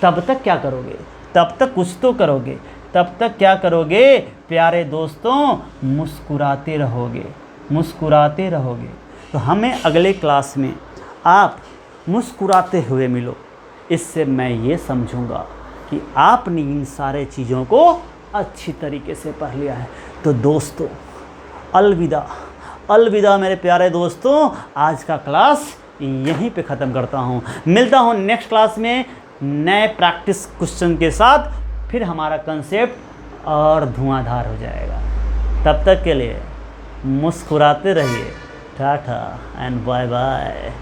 तब तक क्या करोगे? तब तक कुछ तो करोगे। तब तक क्या करोगे प्यारे दोस्तों? मुस्कुराते रहोगे, मुस्कुराते रहोगे। तो हमें अगले क्लास में आप मुस्कुराते हुए मिलो। इससे मैं ये समझूंगा कि आपने इन सारे चीज़ों को अच्छी तरीके से पढ़ लिया है। तो दोस्तों अलविदा, अलविदा मेरे प्यारे दोस्तों। आज का क्लास यहीं पे ख़त्म करता हूँ। मिलता हूँ नेक्स्ट क्लास में नए प्रैक्टिस क्वेश्चन के साथ। फिर हमारा कंसेप्ट और धुआंधार हो जाएगा। तब तक के लिए मुस्कुराते रहिए। Tata and bye bye.